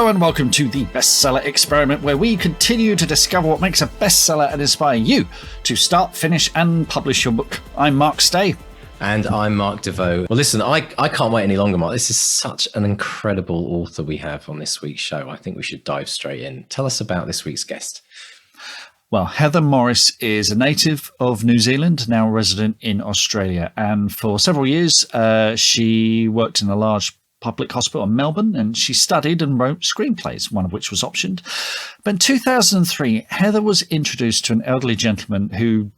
Hello and welcome to the Bestseller Experiment, where we continue to discover what makes a bestseller and inspire you to start, finish and publish your book. I'm Mark Stay. And I'm Mark DeVoe. Well, listen, I can't wait any longer, Mark. This is such an incredible author we have on this week's show. I think we should dive straight in. Tell us about this week's guest. Well, Heather Morris is a native of New Zealand, now resident in Australia. And for several years, she worked in a large public hospital in Melbourne, and she studied and wrote screenplays, one of which was optioned. But in 2003, Heather was introduced to an elderly gentleman who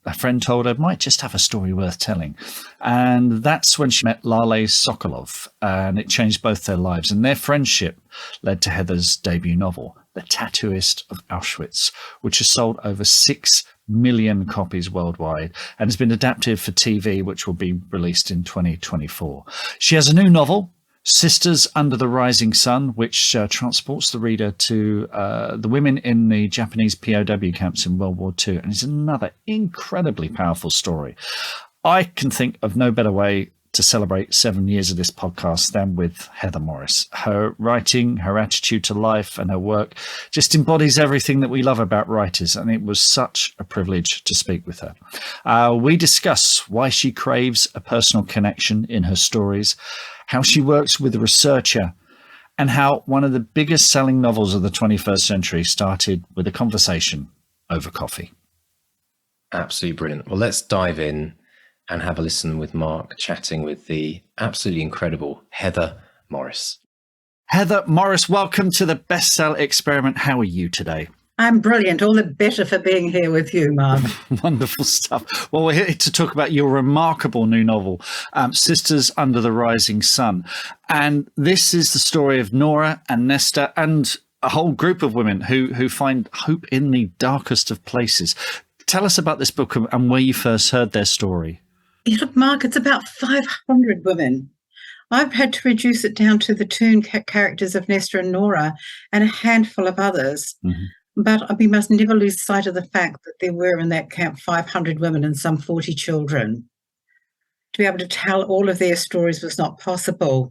a friend told her might just have a story worth telling. And that's when she met Lale Sokolov, and it changed both their lives. And their friendship led to Heather's debut novel, The Tattooist of Auschwitz, which has sold over 6 million copies worldwide and has been adapted for TV, which will be released in 2024. She has a new novel, Sisters Under the Rising Sun, which transports the reader to the women in the Japanese POW camps in World War II, and is another incredibly powerful story. I can think of no better way to celebrate 7 years of this podcast than with Heather Morris. Her writing, her attitude to life and her work just embodies everything that we love about writers, and it was such a privilege to speak with her. We discuss why she craves a personal connection in her stories, how she works with a researcher, and how one of the biggest selling novels of the 21st century started with a conversation over coffee. Absolutely brilliant. Well, let's dive in and have a listen with Mark chatting with the absolutely incredible Heather Morris. Heather Morris, welcome to the Bestseller Experiment. How are you today? I'm brilliant. All the better for being here with you, Mark. Wonderful stuff. Well, we're here to talk about your remarkable new novel, Sisters Under the Rising Sun. And this is the story of Nora and Nesta and a whole group of women who find hope in the darkest of places. Tell us about this book and where you first heard their story. Yeah, look, Mark, it's about 500 women. I've had to reduce it down to the two characters of Nesta and Nora and a handful of others. Mm-hmm. But we must never lose sight of the fact that there were in that camp 500 women and some 40 children. To be able to tell all of their stories was not possible.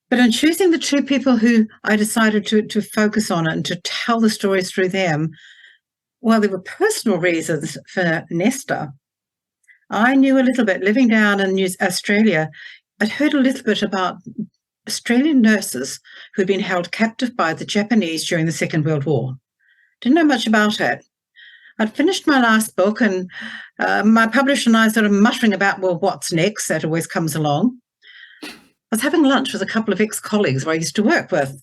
But in choosing the two people who I decided to focus on and to tell the stories through them, well, there were personal reasons for Nesta. I knew a little bit, living down in Australia, I'd heard a little bit about Australian nurses who'd been held captive by the Japanese during the Second World War. Didn't know much about it. I'd finished my last book, and my publisher and I sort of muttering about, well, what's next? That always comes along. I was having lunch with a couple of ex-colleagues who I used to work with. And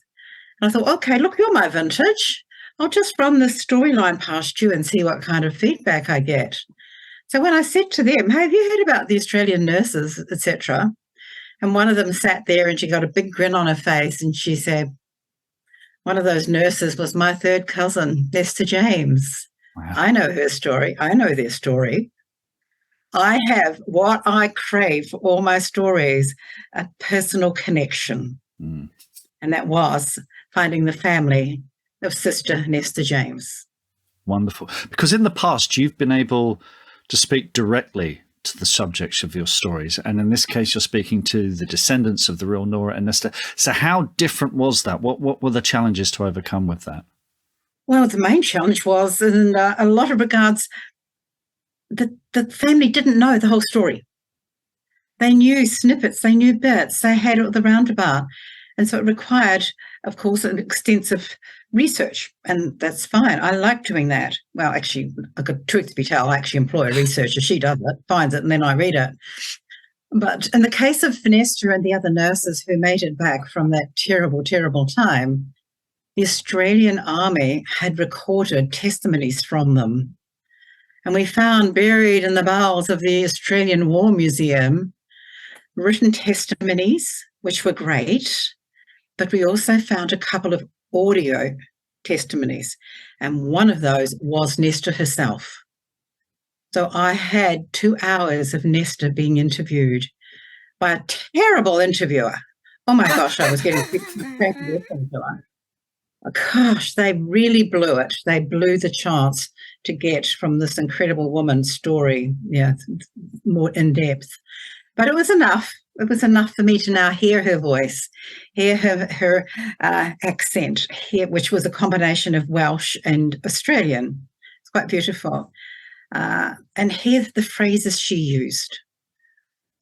I thought, okay, look, you're my vintage. I'll just run this storyline past you and see what kind of feedback I get. So when I said to them, hey, have you heard about the Australian nurses, etc.? And one of them sat there and she got a big grin on her face and she said, one of those nurses was my third cousin, Nesta James. Wow. I know her story. I know their story. I have what I crave for all my stories, a personal connection. Mm. And that was finding the family of Sister Nesta James. Wonderful. Because in the past, you've been able to speak directly to the subjects of your stories. And in this case, you're speaking to the descendants of the real Nora and Nesta. So how different was that? What were the challenges to overcome with that? Well, the main challenge was, in a lot of regards, the family didn't know the whole story. They knew snippets, they knew bits, they had the roundabout. And so it required, of course, an extensive research, and that's fine. I like doing that. Well, actually, truth to be told, I actually employ a researcher. She does it, finds it, and then I read it. But in the case of Vanessa and the other nurses who made it back from that terrible, terrible time, the Australian Army had recorded testimonies from them. And we found buried in the bowels of the Australian War Museum written testimonies, which were great, but we also found a couple of audio testimonies, and one of those was Nesta herself. So I had 2 hours of Nesta being interviewed by a terrible interviewer. Oh my gosh, I was getting sick to her. Gosh, they really blew it. They blew the chance to get from this incredible woman's story, more in depth. But it was enough. it was enough for me to now hear her voice, hear her accent, which was a combination of Welsh and Australian. It's quite beautiful. And hear the phrases she used.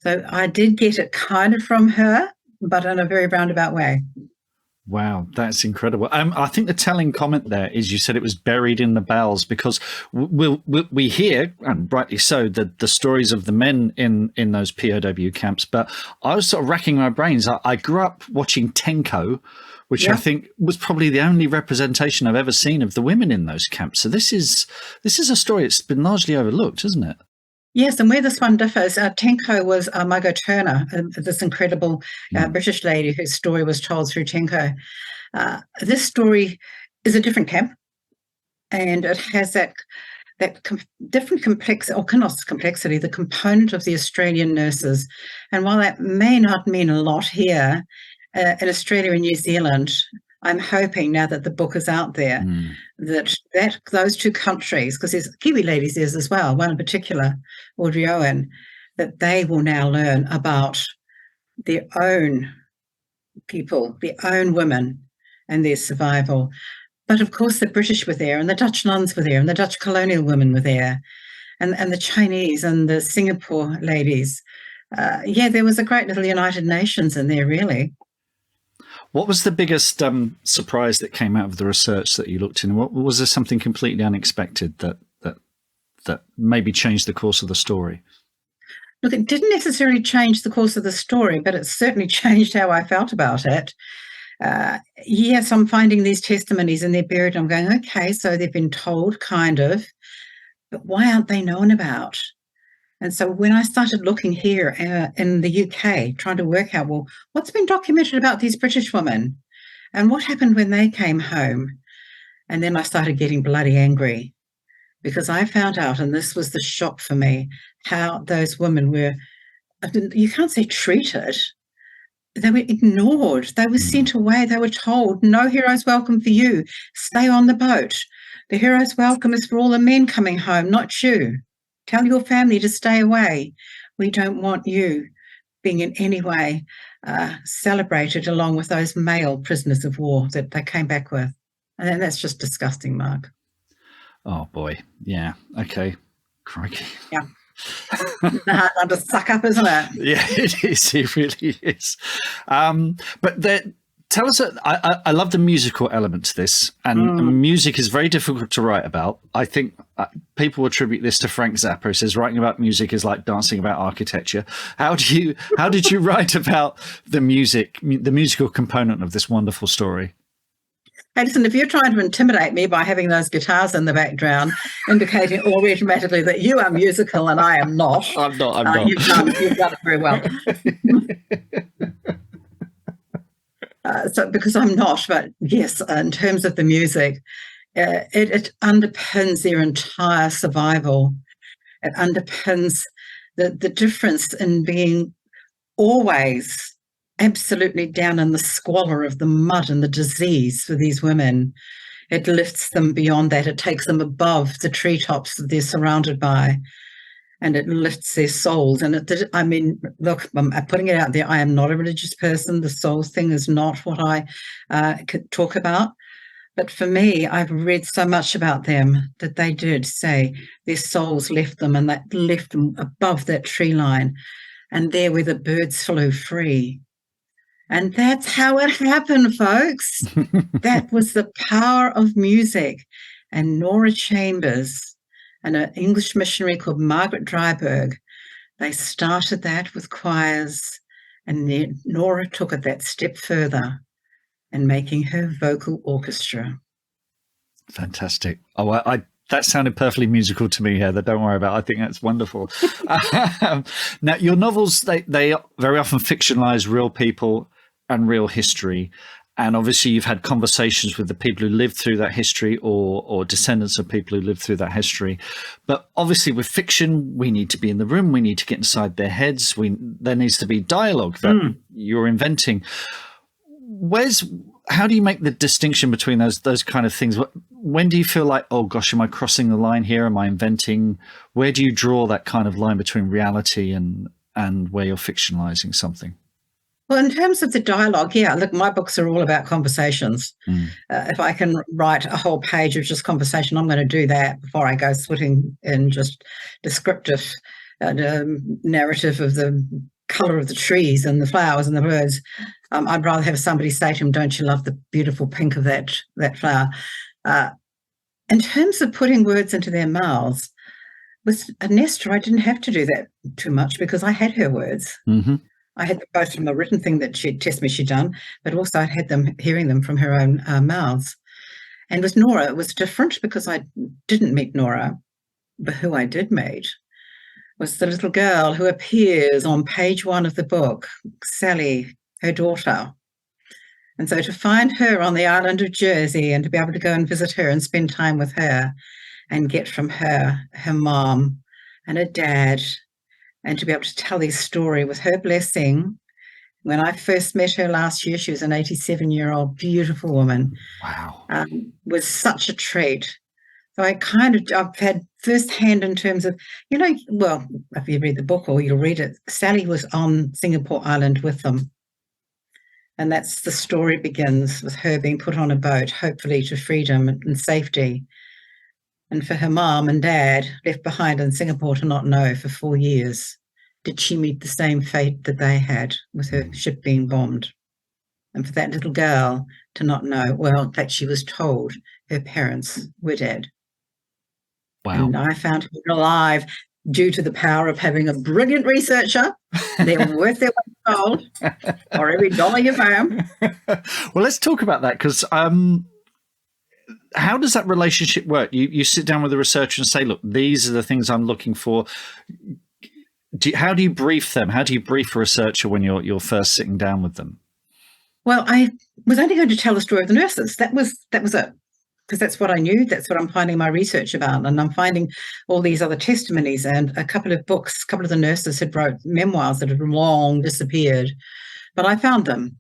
So I did get it kind of from her, but in a very roundabout way. Wow, that's incredible. I think the telling comment there is you said it was buried in the bowels, because we hear, and rightly so, the stories of the men in those POW camps. But I was sort of racking my brains. I grew up watching Tenko, which I think was probably the only representation I've ever seen of the women in those camps. So this is a story that's been largely overlooked, isn't it? Yes, and where this one differs, Tenko was Margot Turner, this incredible British lady whose story was told through Tenko. This story is a different camp, and it has that different complexity, the component of the Australian nurses. And while that may not mean a lot here in Australia and New Zealand, I'm hoping now that the book is out there that those two countries, because there's Kiwi ladies there as well, one in particular, Audrey Owen, that they will now learn about their own people, their own women and their survival. But of course the British were there, and the Dutch nuns were there, and the Dutch colonial women were there, and the Chinese and the Singapore ladies. There was a great little United Nations in there, really. What was the biggest surprise that came out of the research that you looked in? What was there something completely unexpected that maybe changed the course of the story? Look, it didn't necessarily change the course of the story, but it certainly changed how I felt about it. Yes, I'm finding these testimonies and they're buried. I'm going, okay, so they've been told, kind of, but why aren't they known about? And so when I started looking here in the UK, trying to work out, well, what's been documented about these British women and what happened when they came home? And then I started getting bloody angry, because I found out, and this was the shock for me, how those women were, you can't say treated, they were ignored. They were sent away. They were told, no hero's welcome for you. Stay on the boat. The hero's welcome is for all the men coming home, not you. Tell your family to stay away. We don't want you being in any way celebrated along with those male prisoners of war that they came back with. And that's just disgusting, Mark. Oh, boy. Yeah. Okay. Crikey. Yeah. Hard one to suck up, isn't it? Yeah, it is. It really is. But tell us, I love the musical element to this, and music is very difficult to write about. I think people attribute this to Frank Zappa, who says writing about music is like dancing about architecture. How did you write about the musical component of this wonderful story? Hey, listen, if you're trying to intimidate me by having those guitars in the background, indicating automatically that you are musical and I am not. I'm not. You've done it very well. Because I'm not, but yes, in terms of the music, it underpins their entire survival. It underpins the difference in being always absolutely down in the squalor of the mud and the disease for these women. It lifts them beyond that. It takes them above the treetops that they're surrounded by, and it lifts their souls. And look, I'm putting it out there. I am not a religious person. The soul thing is not what I could talk about. But for me, I've read so much about them that they did say their souls left them, and that left them above that tree line, and there where the birds flew free. And that's how it happened, folks. That was the power of music. And Nora Chambers and an English missionary called Margaret Dryburgh, they started that with choirs, and then Nora took it that step further in making her vocal orchestra. Fantastic. Oh, that sounded perfectly musical to me, Heather. Don't worry about it. I think that's wonderful. Now, your novels, they very often fictionalize real people and real history. And obviously you've had conversations with the people who lived through that history or descendants of people who lived through that history. But obviously with fiction, we need to be in the room. We need to get inside their heads. There needs to be dialogue that you're inventing. How do you make the distinction between those kind of things? When do you feel like, oh gosh, am I crossing the line here? Am I inventing? Where do you draw that kind of line between reality and and where you're fictionalizing something? Well, in terms of the dialogue, yeah, look, my books are all about conversations. If I can write a whole page of just conversation, I'm going to do that before I go splitting in just descriptive narrative of the colour of the trees and the flowers and the birds. I'd rather have somebody say to him, "Don't you love the beautiful pink of that flower?" In terms of putting words into their mouths, with Nestor, I didn't have to do that too much because I had her words. Mm-hmm. I had both from a written thing that she'd test me she'd done, but also I'd had them hearing them from her own mouths. And with Nora, it was different because I didn't meet Nora, but who I did meet was the little girl who appears on page 1 of the book, Sally, her daughter. And so to find her on the island of Jersey and to be able to go and visit her and spend time with her and get from her mom and her dad, and to be able to tell this story with her blessing. When I first met her last year, she was an 87-year-old beautiful woman. Wow. Was such a treat. So I've had firsthand in terms of, well, if you read the book or you'll read it, Sally was on Singapore Island with them. And that's the story begins with her being put on a boat, hopefully to freedom and safety. And for her mom and dad left behind in Singapore to not know for 4 years, did she meet the same fate that they had with her ship being bombed? And for that little girl to not know, well, in fact, she was told her parents were dead. Wow. And I found her alive due to the power of having a brilliant researcher. They're worth their weight in gold or every dollar you pay them. Well, let's talk about that because how does that relationship work? You sit down with the researcher and say, look, these are the things I'm looking for. How do you brief them? How do you brief a researcher when you're first sitting down with them? Well, I was only going to tell the story of the nurses. That was it, because that's what I knew. That's what I'm finding my research about. And I'm finding all these other testimonies and a couple of books. A couple of the nurses had wrote memoirs that had long disappeared, but I found them.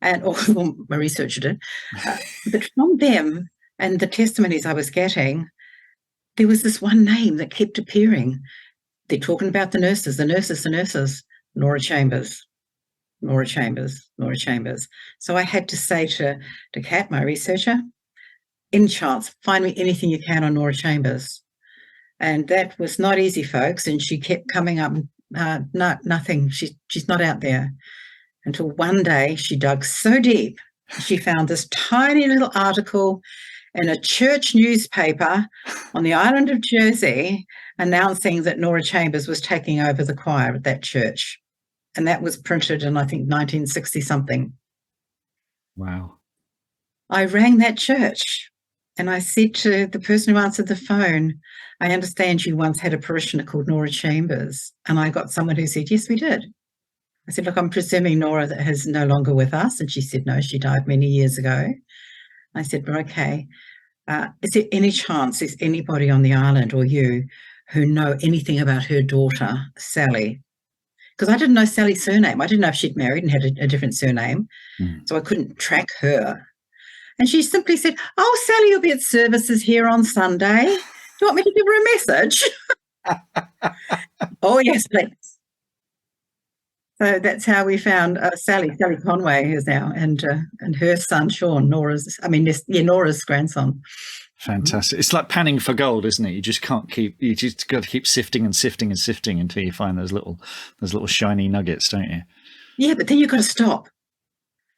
And my researcher did. But from them, and the testimonies I was getting, there was this one name that kept appearing. They're talking about the nurses. Nora Chambers. So I had to say to Kat, my researcher, in chance, find me anything you can on Nora Chambers. And that was not easy, folks. And she kept coming up, nothing. She's not out there. Until one day she dug so deep, she found this tiny little article in a church newspaper on the island of Jersey announcing that Nora Chambers was taking over the choir at that church. And that was printed in, I think, 1960-something. Wow. I rang that church and I said to the person who answered the phone, I understand you once had a parishioner called Nora Chambers. And I got someone who said, yes, we did. I said, look, I'm presuming Nora that is no longer with us. And she said, no, she died many years ago. I said, well, okay, is there any chance there's anybody on the island or you who know anything about her daughter, Sally? Because I didn't know Sally's surname. I didn't know if she'd married and had a different surname. So I couldn't track her. And she simply said, oh, Sally, you'll be at services here on Sunday. Do you want me to give her a message? Oh, yes, please. So that's how we found Sally Conway is now, and her son Sean, Nora's grandson. Fantastic! It's like panning for gold, isn't it? You just got to keep sifting and sifting and sifting until you find those little shiny nuggets, don't you? Yeah, but then you've got to stop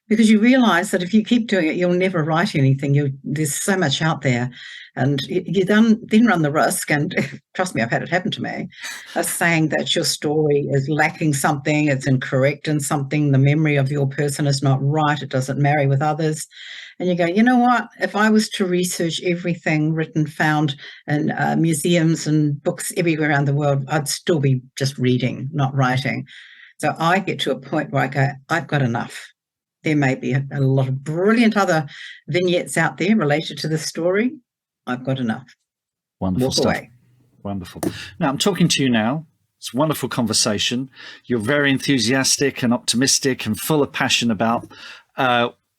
because you realise that if you keep doing it, you'll never write anything. There's so much out there, and you then run the risk. And trust me, I've had it happen to me. Of saying that your story is lacking something, it's incorrect in something, the memory of your person is not right, it doesn't marry with others. And you go, you know what? If I was to research everything written, found in museums and books everywhere around the world, I'd still be just reading, not writing. So I get to a point where I go, I've got enough. There may be a lot of brilliant other vignettes out there related to the story. I've got enough. Wonderful Walk stuff. away. Wonderful. Now, I'm talking to you now. It's a wonderful conversation. You're very enthusiastic and optimistic and full of passion about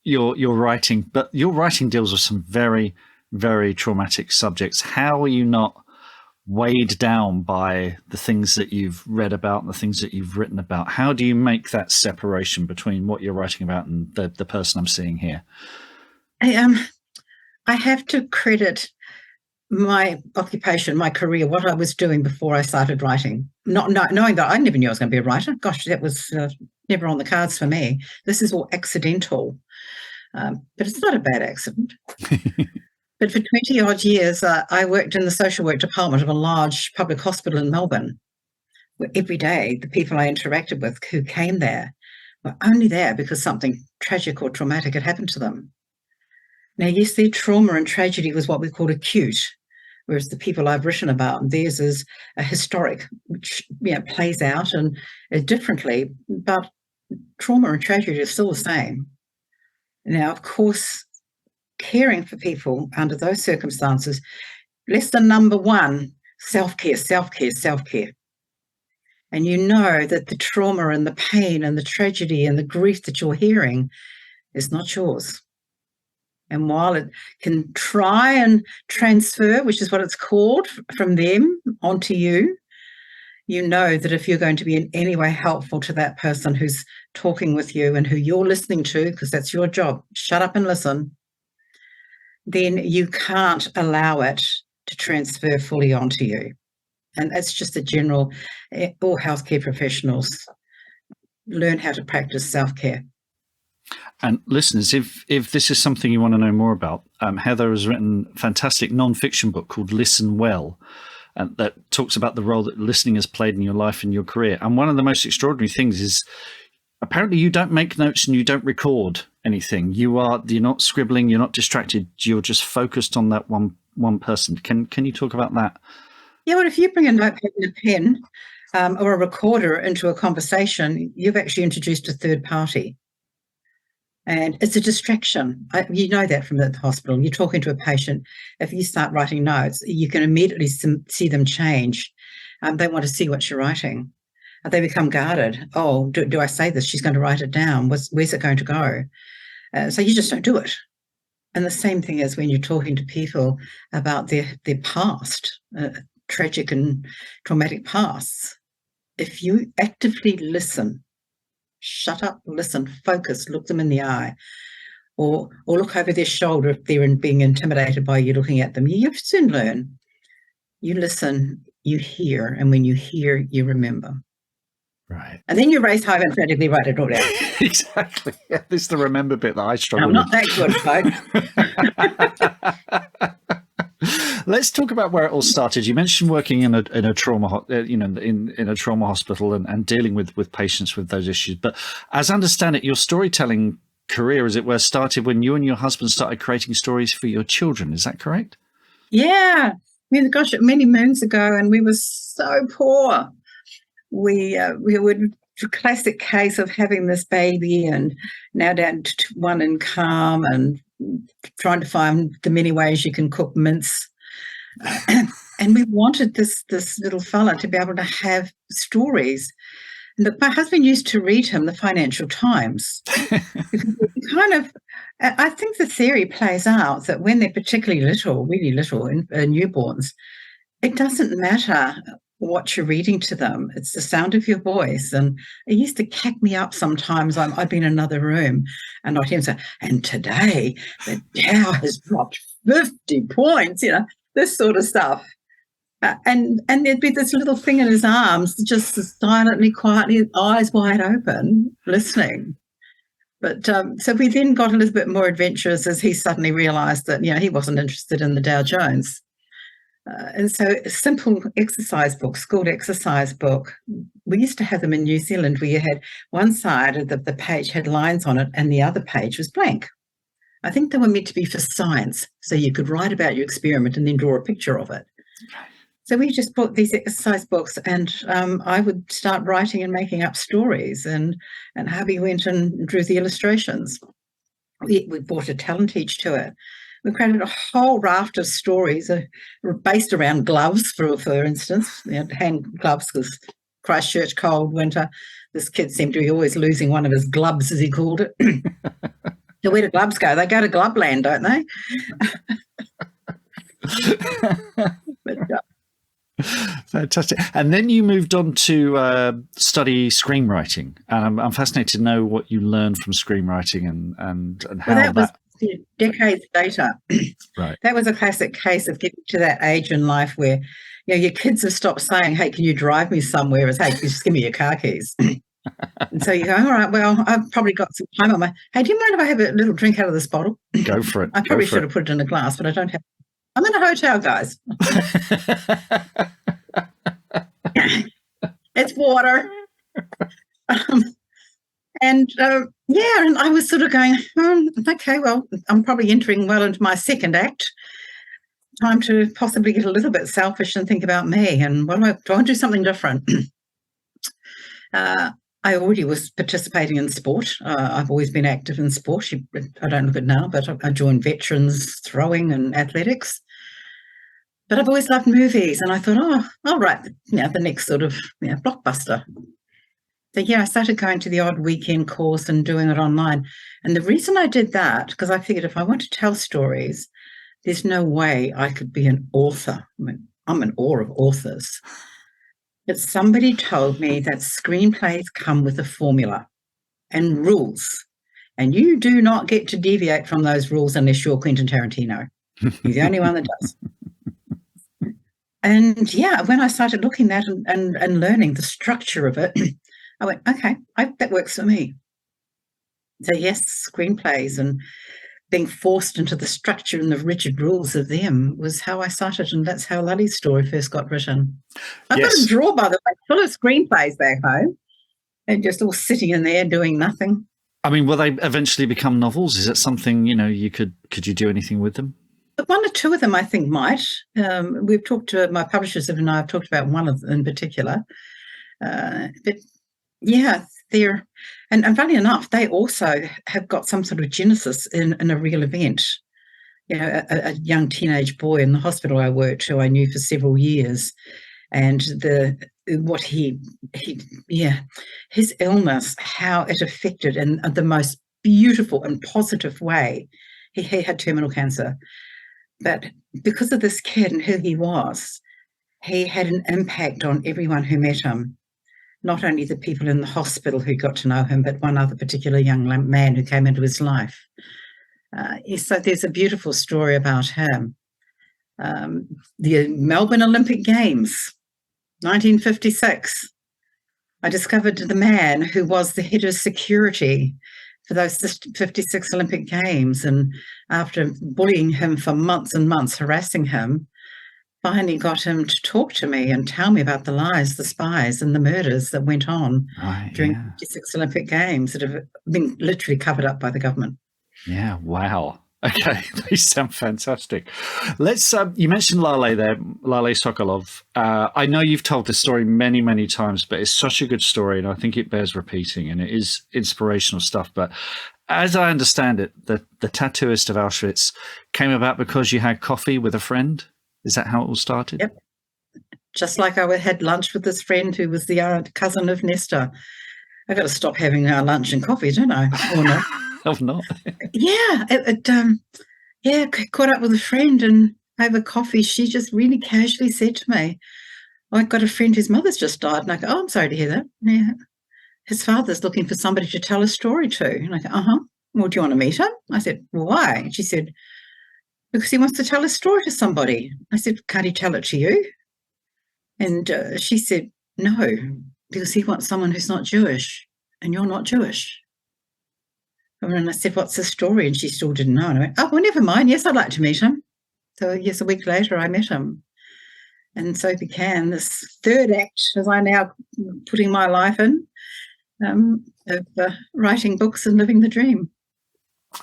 your writing, but your writing deals with some very, very traumatic subjects. How are you not weighed down by the things that you've read about and the things that you've written about. How do you make that separation between what you're writing about and the person I'm seeing here? I have to credit my occupation, my career, what I was doing before I started writing, not knowing that I never knew I was going to be a writer. Gosh, that was never on the cards for me. This is all accidental, but it's not a bad accident. But for 20 odd years, I worked in the social work department of a large public hospital in Melbourne, where every day the people I interacted with who came there were only there because something tragic or traumatic had happened to them. Now, yes, their trauma and tragedy was what we call acute, whereas the people I've written about, theirs is a historic, which plays out and differently, but trauma and tragedy are still the same. Now, of course, caring for people under those circumstances, lesson number one, self-care, self-care, self-care. And you know that the trauma and the pain and the tragedy and the grief that you're hearing is not yours. And while it can try and transfer, which is what it's called, from them onto you, you know that if you're going to be in any way helpful to that person who's talking with you and who you're listening to, because that's your job, shut up and listen, then you can't allow it to transfer fully onto you. And that's just a general, all healthcare professionals learn how to practice self-care. And listeners, if this is something you want to know more about, Heather has written a fantastic non-fiction book called Listen Well, and that talks about the role that listening has played in your life and your career. And one of the most extraordinary things is apparently you don't make notes and you don't record anything. You're not scribbling, you're not distracted, you're just focused on that one person. Can you talk about that? Yeah, well, if you bring a notepad and a pen or a recorder into a conversation, you've actually introduced a third party. And it's a distraction. You know that from the hospital. You're talking to a patient. If you start writing notes, you can immediately see them change. They want to see what you're writing. They become guarded. Oh, do I say this? She's going to write it down. Where's it going to go? So you just don't do it. And the same thing is when you're talking to people about their past, tragic and traumatic pasts. If you actively listen, shut up, listen, focus, look them in the eye, or look over their shoulder if they're being intimidated by you looking at them. You soon learn. You listen, you hear, and when you hear, you remember. Right. And then you race home and frantically write it all down. Exactly. Yeah, this is the remember bit that I struggle with. I'm not that good, folks. Let's talk about where it all started. You mentioned working in a trauma, in a trauma hospital and dealing with patients with those issues. But as I understand it, your storytelling career, as it were, started when you and your husband started creating stories for your children. Is that correct? Yeah. I mean, gosh, many moons ago, and we were so poor. We were a classic case of having this baby and now down to one income and trying to find the many ways you can cook mince. And we wanted this little fella to be able to have stories. And my husband used to read him the Financial Times. I think the theory plays out that when they're particularly little, really little, newborns, it doesn't matter what you're reading to them. It's the sound of your voice. And it used to cack me up sometimes. I'd be in another room and I'd hear him say, and today the Dow has dropped 50 points, this sort of stuff. And there'd be this little thing in his arms, just silently, quietly, eyes wide open, listening. But so we then got a little bit more adventurous as he suddenly realised that, he wasn't interested in the Dow Jones. And so a simple exercise book, school exercise book, we used to have them in New Zealand where you had one side of the page had lines on it and the other page was blank. I think they were meant to be for science, so you could write about your experiment and then draw a picture of it. So we just bought these exercise books and I would start writing and making up stories and hubby went and drew the illustrations. We bought a talent each to it. We created a whole raft of stories based around gloves, for instance, hand gloves because Christchurch cold winter. This kid seemed to be always losing one of his gloves, as he called it. So where do gloves go? They go to Gloveland, don't they? Fantastic. And then you moved on to study screenwriting. And I'm fascinated to know what you learned from screenwriting and how Well, that was decades later. Right. That was a classic case of getting to that age in life where, your kids have stopped saying, "Hey, can you drive me somewhere?" It's, "Hey, just give me your car keys." And so you go, "All right, well, I've probably got some time on my, hey, do you mind if I have a little drink out of this bottle?" Go for it. I probably should have put it in a glass, but I don't have. I'm in a hotel, guys. It's water. And I was sort of going, okay, well, I'm probably entering well into my second act. Time to possibly get a little bit selfish and think about me. And do I want to do something different? I already was participating in sport. I've always been active in sport. I don't look at it now, but I joined veterans throwing and athletics. But I've always loved movies, and I thought, I'll write the next sort of blockbuster. So I started going to the odd weekend course and doing it online. And the reason I did that, because I figured if I want to tell stories, there's no way I could be an author. I mean, I'm in awe of authors. But somebody told me that screenplays come with a formula and rules, and you do not get to deviate from those rules unless you're Quentin Tarantino. He's the only one that does. And when I started looking at that and learning the structure of it, I went, okay, that works for me. So yes, screenplays and being forced into the structure and the rigid rules of them was how I started, and that's how Lully's story first got written. I've got a drawer, by the way, full of screenplays back home, and just all sitting in there doing nothing. I mean, will they eventually become novels? Is it something, you could you do anything with them? But one or two of them, I think, might. We've talked to my publishers and I have talked about one of them in particular. But they're, and funny enough, they also have got some sort of genesis in a real event. A young teenage boy in the hospital I worked, who I knew for several years, and his illness, how it affected in the most beautiful and positive way. He had terminal cancer. But because of this kid and who he was, he had an impact on everyone who met him. Not only the people in the hospital who got to know him, but one other particular young man who came into his life. So there's a beautiful story about him. The Melbourne Olympic Games, 1956. I discovered the man who was the head of security for those 56 Olympic Games. And after bullying him for months and months, harassing him, finally got him to talk to me and tell me about the lies, the spies, and the murders that went on during 56 Olympic Games that have been literally covered up by the government. Yeah, wow. Okay, they sound fantastic. Let's. You mentioned Lale there, Lale Sokolov. I know you've told this story many, many times, but it's such a good story, and I think it bears repeating, and it is inspirational stuff. But as I understand it, the Tattooist of Auschwitz came about because you had coffee with a friend. Is that how it all started? Yep. Just like I had lunch with this friend who was the cousin of Nestor. I got to stop having lunch and coffee, don't I? Or not? Oh, not. Caught up with a friend, and over coffee, she just really casually said to me, "I got a friend whose mother's just died." And I go, "Oh, I'm sorry to hear that." Yeah. His father's looking for somebody to tell a story to. And I go, "Well, do you want to meet him?" I said, "Well, why?" And she said, "Because he wants to tell a story to somebody." I said, "Can't he tell it to you?" And she said, "No, because he wants someone who's not Jewish, and you're not Jewish." And I said, "What's the story?" And she still didn't know. And I went, "Oh, well, never mind. Yes, I'd like to meet him." So, yes, a week later, I met him. And so began this third act, as I now putting my life in, of writing books and living the dream.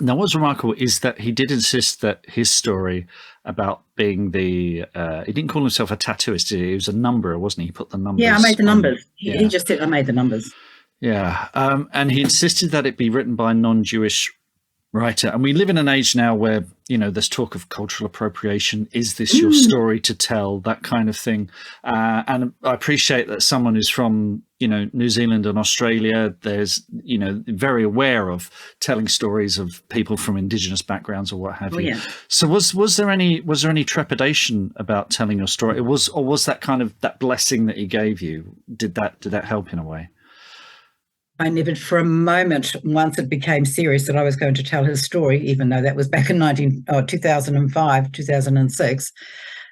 Now, what's remarkable is that he did insist that his story about being he didn't call himself a tattooist, did he? He was a numberer, wasn't he? He put the numbers. Yeah, I made the numbers. He just said, "I made the numbers." Yeah. And he insisted that it be written by a non-Jewish Right. And we live in an age now where, there's talk of cultural appropriation. Is this your story to tell? That kind of thing. And I appreciate that someone who's from, New Zealand and Australia, there's, very aware of telling stories of people from Indigenous backgrounds or what have you. Yeah. So was there any trepidation about telling your story? Was that kind of that blessing that he gave you? Did that help in a way? I never for a moment, once it became serious that I was going to tell his story, even though that was back in 2005, 2006,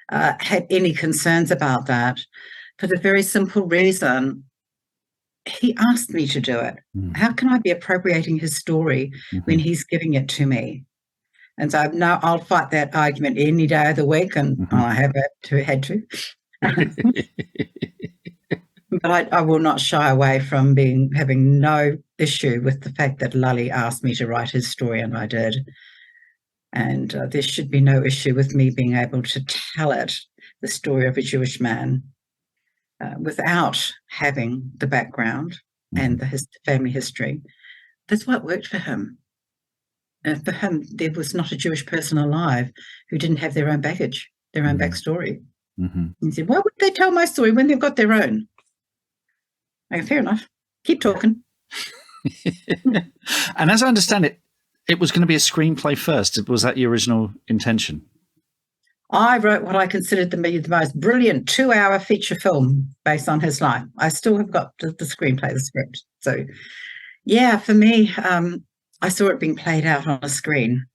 had any concerns about that, for the very simple reason he asked me to do it. How can I be appropriating his story when he's giving it to me? And so no, I'll fight that argument any day of the week, and I have had to. But I will not shy away from having no issue with the fact that Lully asked me to write his story, and I did. And there should be no issue with me being able to tell it, the story of a Jewish man, without having the background and the family history. That's what worked for him. For him, there was not a Jewish person alive who didn't have their own baggage, their own backstory. He said, why would they tell my story when they've got their own? Okay, fair enough. Keep talking. And as I understand it, it was going to be a screenplay first. Was that the original intention? I wrote what I considered to be the most brilliant 2-hour feature film based on his life. I still have got the screenplay, the script. So, yeah, for me, I saw it being played out on a screen.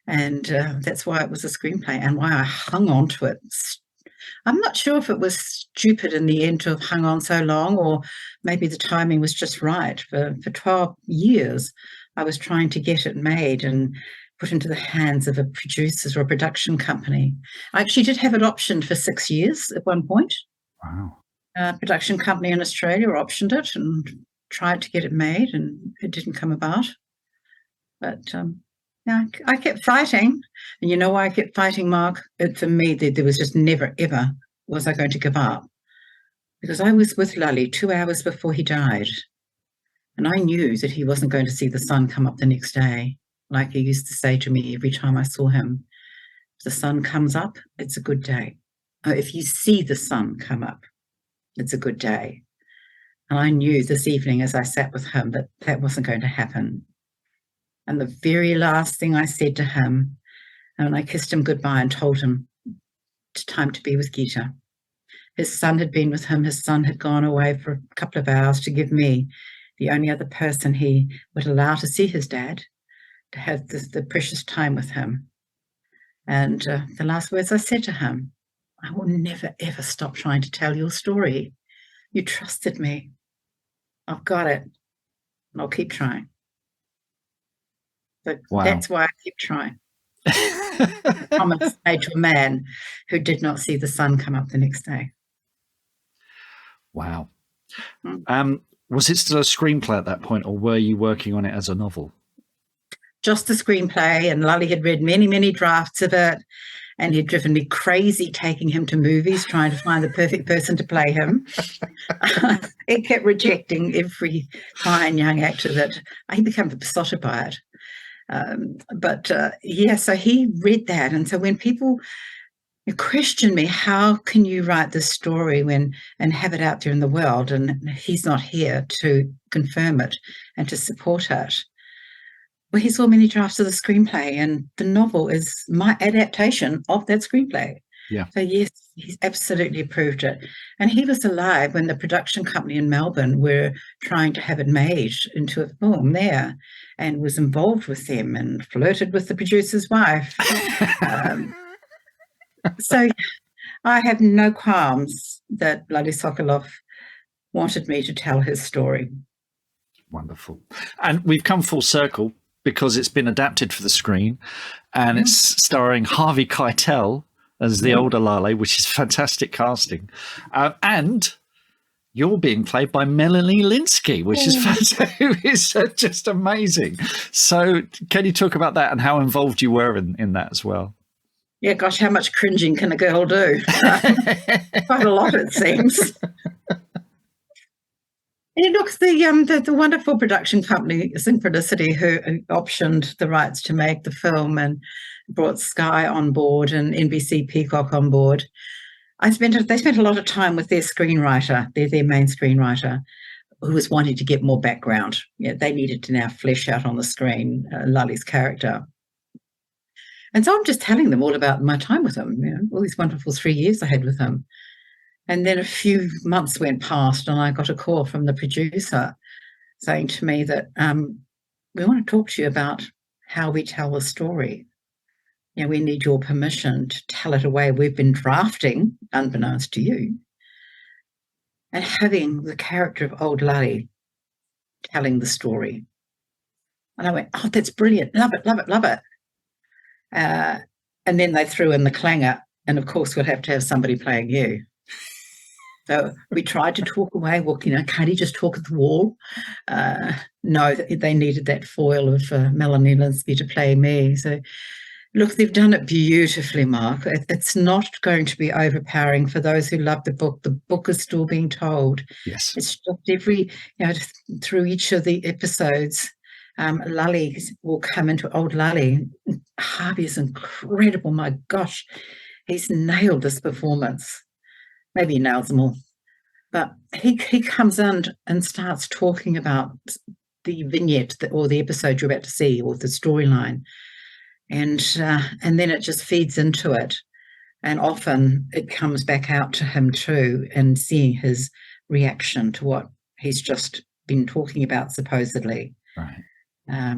And that's why it was a screenplay and why I hung on to it. I'm not sure if it was stupid in the end to have hung on so long, or maybe the timing was just right. For 12 years, I was trying to get it made and put into the hands of a producer or a production company. I actually did have it optioned for 6 years at one point. Wow. A production company in Australia optioned it and tried to get it made, and it didn't come about. But yeah, I kept fighting. And you know why I kept fighting, Mark? For me, there was just never, ever was I going to give up. Because I was with Lully 2 hours before he died. And I knew that he wasn't going to see the sun come up the next day. Like he used to say to me every time I saw him, if the sun comes up, it's a good day. Or if you see the sun come up, it's a good day. And I knew this evening as I sat with him that that wasn't going to happen. And the very last thing I said to him, and I kissed him goodbye and told him it's time to be with Gita. His son had been with him. His son had gone away for a couple of hours to give me, the only other person he would allow to see his dad, to have the precious time with him. And the last words I said to him, I will never, ever stop trying to tell your story. You trusted me. I've got it. And I'll keep trying. But That's why I keep trying. Promise made to a man who did not see the sun come up the next day. Wow. Was it still a screenplay at that point, or were you working on it as a novel? Just a screenplay, and Lully had read many, many drafts of it, and he'd driven me crazy taking him to movies, trying to find the perfect person to play him. He kept rejecting every fine young actor that he became besotted by it. So he read that. And so when people question me, how can you write this story and have it out there in the world, and he's not here to confirm it and to support it? Well, he saw many drafts of the screenplay, and the novel is my adaptation of that screenplay. Yeah. So yes, he's absolutely approved it. And he was alive when the production company in Melbourne were trying to have it made into a film there, and was involved with them and flirted with the producer's wife. So I have no qualms that Lully Sokolov wanted me to tell his story. Wonderful. And we've come full circle because it's been adapted for the screen, and it's starring Harvey Keitel as the older Lale, which is fantastic casting. And you're being played by Melanie Linsky, which is fantastic. It's just amazing. So can you talk about that and how involved you were in that as well? Yeah, gosh, how much cringing can a girl do? Quite a lot, it seems. Look, the wonderful production company Synchronicity, who optioned the rights to make the film and brought Sky on board and NBC Peacock on board. They spent a lot of time with their screenwriter, their main screenwriter, who was wanting to get more background. They needed to now flesh out on the screen Lali's character. And so I'm just telling them all about my time with him, all these wonderful 3 years I had with him. And then a few months went past and I got a call from the producer saying to me that we want to talk to you about how we tell the story. We need your permission to tell it a way we've been drafting, unbeknownst to you, and having the character of old Lali telling the story. And I went, oh, that's brilliant. Love it, love it, love it. And then they threw in the clanger, and of course we'll have to have somebody playing you. So we tried to talk away. Well, can't he just talk at the wall? No, they needed that foil of Melanie Linsky to play me. So, look, they've done it beautifully, Mark. It's not going to be overpowering for those who love the book. The book is still being told. Yes. It's just through each of the episodes, Lali will come into old Lali. Harvey is incredible. My gosh, he's nailed this performance. Maybe he nails them all. But he comes in and starts talking about the vignette or the episode you're about to see, or the storyline. And then it just feeds into it. And often it comes back out to him too, and seeing his reaction to what he's just been talking about, supposedly. Right. I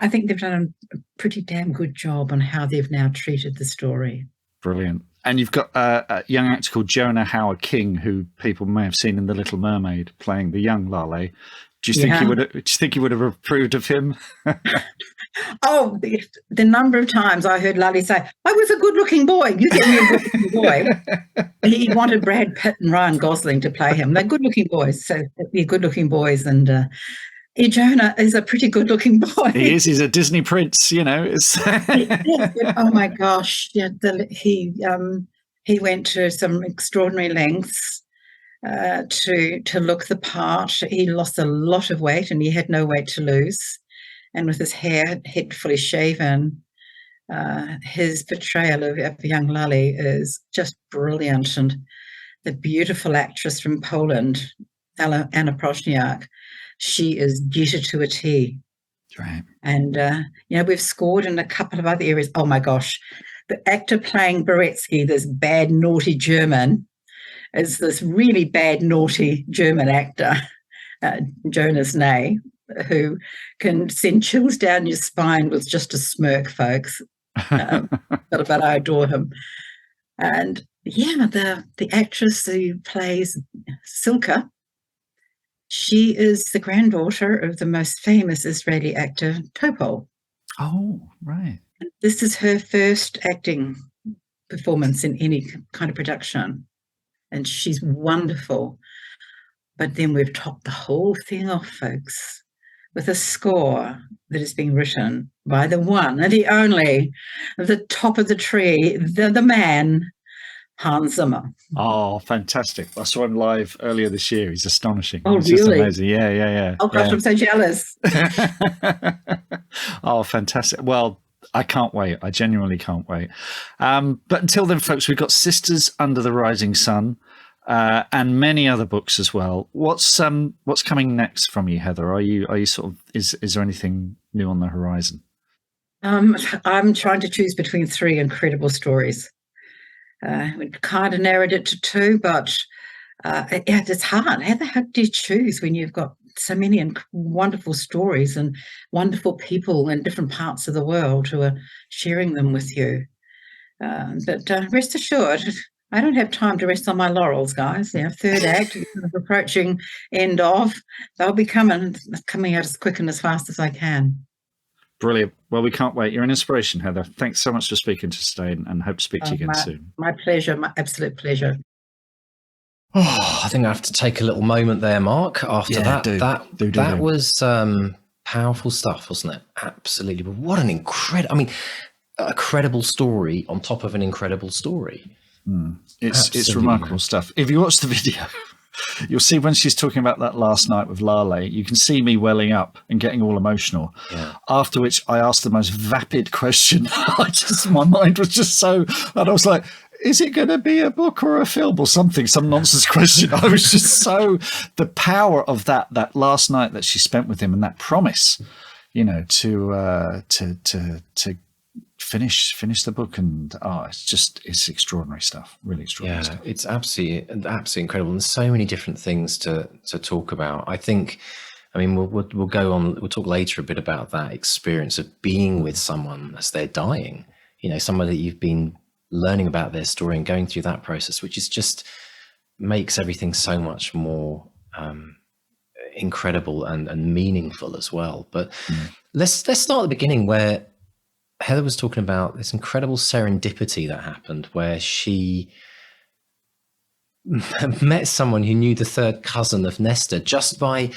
think they've done a pretty damn good job on how they've now treated the story. Brilliant. And you've got a young actor called Jonah Howard-King, who people may have seen in The Little Mermaid, playing the young Lale. Do you think you would have approved of him? Oh, the number of times I heard Lali say, "I was a good-looking boy. You get me a good-looking boy." He wanted Brad Pitt and Ryan Gosling to play him. They're good-looking boys, so they're good-looking boys. And Jonah is a pretty good-looking boy. He is. He's a Disney prince, Yes, but, oh my gosh! Yeah, he went to some extraordinary lengths to look the part. He lost a lot of weight, and he had no weight to lose. And with his head fully shaven, his portrayal of young Lali is just brilliant. And the beautiful actress from Poland, Anna Prochniak, she is getter to a T. Right. And, we've scored in a couple of other areas. Oh, my gosh. The actor playing Beretsky, this bad, naughty German, is this really bad, naughty German actor, Jonas Ney, who can send chills down your spine with just a smirk, folks. But I adore him. And, the actress who plays Silka, she is the granddaughter of the most famous Israeli actor, Topol. Oh, right. And this is her first acting performance in any kind of production. And she's wonderful. But then we've topped the whole thing off, folks, with a score that is being written by the one and the only, the top of the tree, the man, Hans Zimmer. Oh, fantastic. I saw him live earlier this year. He's astonishing. Oh, it's really? Just amazing. Yeah. Oh, gosh, I'm so jealous. Oh, fantastic. Well, I can't wait. I genuinely can't wait. But until then, folks, we've got Sisters Under the Rising Sun and many other books as well. What's coming next from you, Heather? Are you sort of, is there anything new on the horizon? I'm trying to choose between 3 incredible stories. We kind of narrowed it to 2, but it's hard. How the heck do you choose when you've got so many wonderful stories and wonderful people in different parts of the world who are sharing them with you? But rest assured, I don't have time to rest on my laurels, guys. Third act, approaching end of. They'll be coming out as quick and as fast as I can. Brilliant. Well, we can't wait. You're an inspiration, Heather. Thanks so much for speaking to us today, and hope to speak to you again soon. My pleasure. My absolute pleasure. Oh, I think I have to take a little moment there, Mark. After that was powerful stuff, wasn't it? Absolutely. But what an a credible story on top of an incredible story. It's remarkable stuff. If you watch the video, You'll see when she's talking about that last night with Lale, you can see me welling up and getting all emotional. Yeah. After which I asked the most vapid question. My mind was just so, and I was like, is it going to be a book or a film or something? Some nonsense question. I was just so, the power of that last night that she spent with him and that promise, to finish the book, and it's extraordinary stuff, really extraordinary stuff. It's absolutely incredible, and so many different things to talk about. I think, we'll go on, we'll talk later a bit about that experience of being with someone as they're dying, somebody that you've been learning about their story and going through that process, which is just makes everything so much more incredible and meaningful as well. But let's start at the beginning, where Heather was talking about this incredible serendipity that happened, where she met someone who knew the third cousin of Nestor just by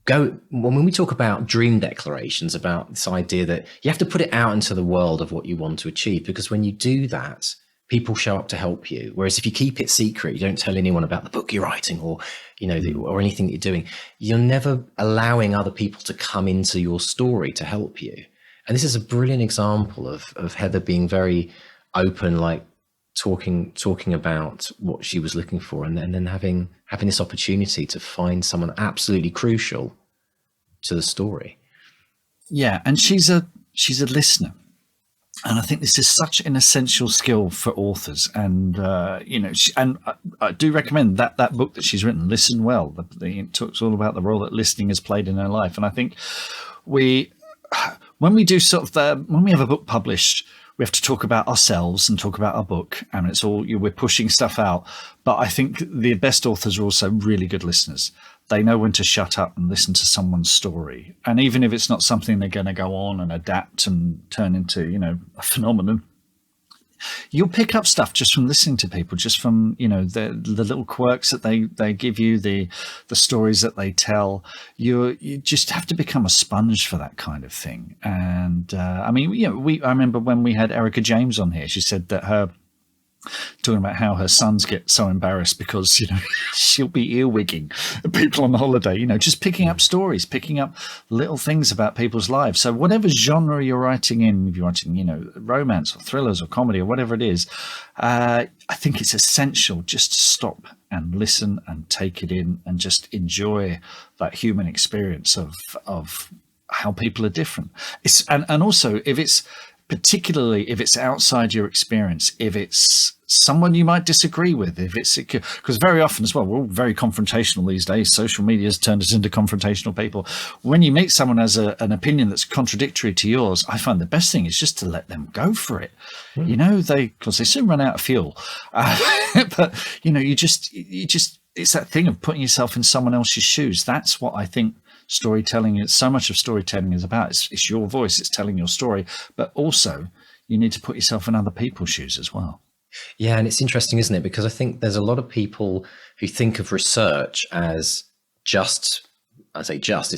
when we talk about dream declarations, about this idea that you have to put it out into the world of what you want to achieve, because when you do that, people show up to help you. Whereas if you keep it secret, you don't tell anyone about the book you're writing or, or anything that you're doing, you're never allowing other people to come into your story to help you. And this is a brilliant example of Heather being very open, like talking about what she was looking for, and then having this opportunity to find someone absolutely crucial to the story. Yeah, and she's a listener. And I think this is such an essential skill for authors. And, I do recommend that book that she's written, Listen Well. It talks all about the role that listening has played in her life. And I think when we do when we have a book published, we have to talk about ourselves and talk about our book. And it's all, we're pushing stuff out. But I think the best authors are also really good listeners. They know when to shut up and listen to someone's story. And even if it's not something they're going to go on and adapt and turn into, a phenomenon, you'll pick up stuff just from listening to people, just from, the little quirks that they give you, the stories that they tell. You just have to become a sponge for that kind of thing. And I remember when we had Erica James on here, she said that talking about how her sons get so embarrassed because, she'll be earwigging people on holiday, just picking up stories, picking up little things about people's lives. So whatever genre you're writing in, if you're writing, romance or thrillers or comedy or whatever it is, I think it's essential just to stop and listen and take it in and just enjoy that human experience of how people are different. And also particularly if it's outside your experience, if it's someone you might disagree with, because very often as well, we're all very confrontational these days. Social media has turned us into confrontational people. When you meet someone has an opinion that's contradictory to yours, I find the best thing is just to let them go for it. Because they soon run out of fuel. But it's that thing of putting yourself in someone else's shoes. That's what I think storytelling is. So much of storytelling is about. It's your voice, it's telling your story, but also you need to put yourself in other people's shoes as well. Yeah, and it's interesting, isn't it? Because I think there's a lot of people who think of research as it's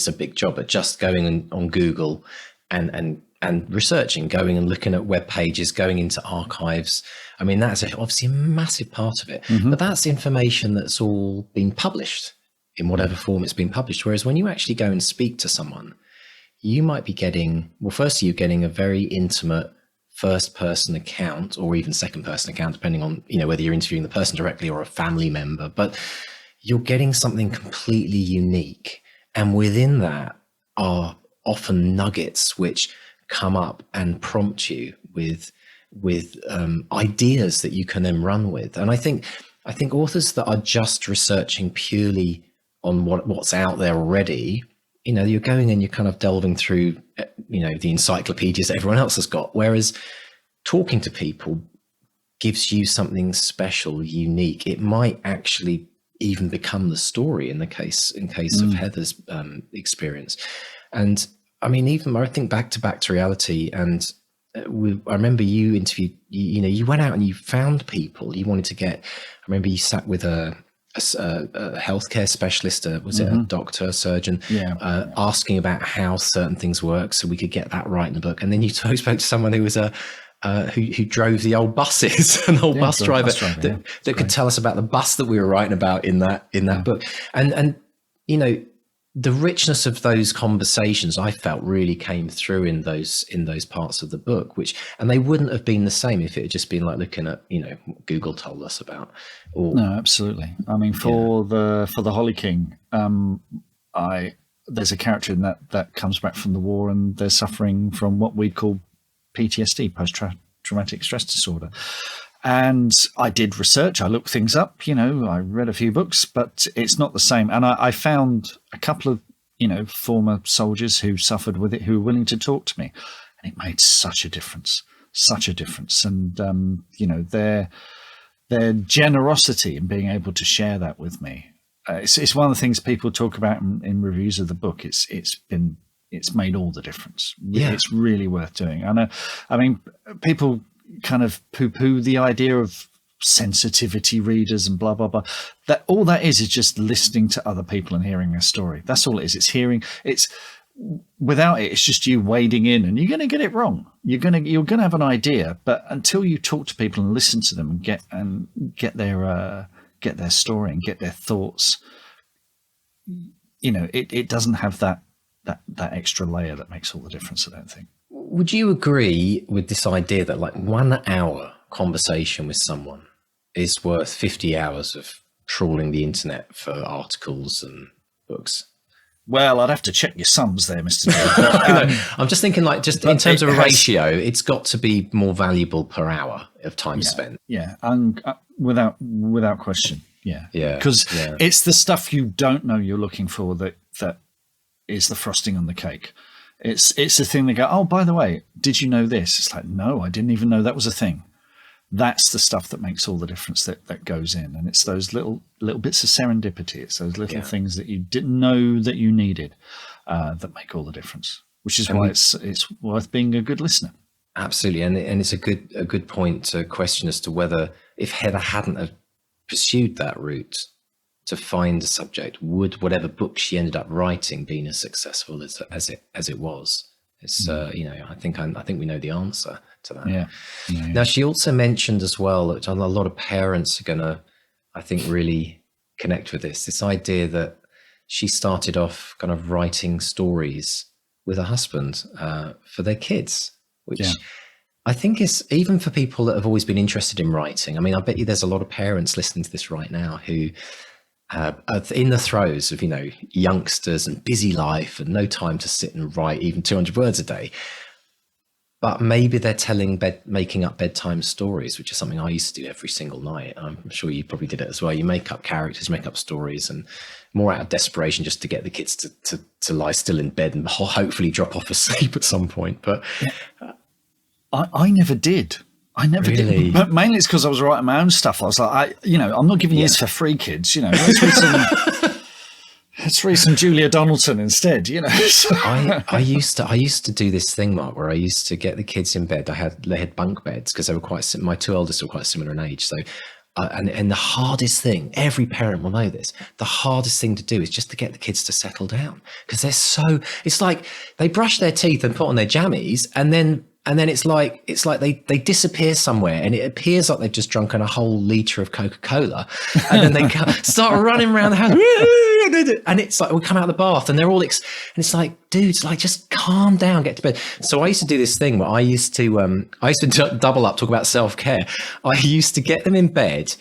a big job, but just going on Google and researching, going and looking at web pages, going into archives. I mean, that's obviously a massive part of it, but that's information that's all been published in whatever form it's been published. Whereas when you actually go and speak to someone, you might be getting, firstly, you're getting a very intimate first-person account or even second-person account, depending on, whether you're interviewing the person directly or a family member, but you're getting something completely unique. And within that are often nuggets which come up and prompt you with ideas that you can then run with. And I think authors that are just researching purely on what's out there already, you're going and you're kind of delving through, the encyclopedias that everyone else has got. Whereas talking to people gives you something special, unique. It might actually even become the story in case of Heather's experience. And I mean, even I think back to reality, and I remember you interviewed, you went out and you found people you wanted to get. I remember you sat with a healthcare specialist, was it a doctor, a surgeon, asking about how certain things work so we could get that right in the book. And then you spoke to someone who was a who drove the old buses, an old bus driver that could tell us about the bus that we were writing about in that book. And you know, the richness of those conversations I felt really came through in those parts of the book, and they wouldn't have been the same if it had just been like looking at, you know, what Google told us about. No, absolutely. I mean, for the Holly King, there's a character in that comes back from the war, and they're suffering from what we'd call PTSD, post-traumatic stress disorder. And I did research, I looked things up, you know, I read a few books, but it's not the same. And I found a couple of, you know, former soldiers who suffered with it, who were willing to talk to me. And it made such a difference. And, you know, their generosity in being able to share that with me. It's one of the things people talk about in reviews of the book. It's made all the difference. Yeah. It's really worth doing. I mean, people kind of poo-poo the idea of sensitivity readers and blah, blah, blah. All that is just listening to other people and hearing their story. That's all it is. Without it, it's just you wading in, and you're going to get it wrong. You're going to have an idea, but until you talk to people and listen to them and get their story and get their thoughts, you know, it doesn't have that extra layer that makes all the difference, I don't think. Would you agree with this idea that like 1 hour conversation with someone is worth 50 hours of trawling the internet for articles and books? Well, I'd have to check your sums there, Mr. But, I'm just thinking, like, just in terms of a ratio, it's got to be more valuable per hour of time spent. Yeah, and without question. Yeah, because it's the stuff you don't know you're looking for that is the frosting on the cake. It's the thing they go, oh, by the way, did you know this? It's like, no, I didn't even know that was a thing. That's the stuff that makes all the difference that goes in. And it's those little bits of serendipity. It's those little things that you didn't know that you needed that make all the difference, which is why it's worth being a good listener. Absolutely. And it's a good point to question as to whether, if Heather hadn't have pursued that route to find a subject, would whatever book she ended up writing been as successful as it was? It's you know, I think we know the answer to that. Yeah. Now, she also mentioned as well that a lot of parents are going to, I think, really connect with this idea that she started off kind of writing stories with her husband for their kids, which I think is, even for people that have always been interested in writing. I mean, I bet you there's a lot of parents listening to this right now who are in the throes of, you know, youngsters and busy life and no time to sit and write even 200 words a day. But maybe they're making up bedtime stories, which is something I used to do every single night. I'm sure you probably did it as well. You make up characters, make up stories, and more out of desperation just to get the kids to lie still in bed and hopefully drop off asleep at some point. But I never did. I never did. But mainly it's because I was writing my own stuff. I was like, I'm not giving this for free, kids. You know, let's read some Julia Donaldson instead. You know, I used to do this thing, Mark, where I used to get the kids in bed. They had bunk beds because they were my two eldest were quite similar in age. So, and the hardest thing, every parent will know this, the hardest thing to do is just to get the kids to settle down, because it's like they brush their teeth and put on their jammies, and then it's like they disappear somewhere, and it appears like they've just drunken a whole litre of Coca-Cola, and then they start running around the house, and it's like we come out of the bath and they're all and it's like, dudes, like, just calm down, get to bed. So I used to do this thing where I used to double up, talk about self-care. I used to get them in bed.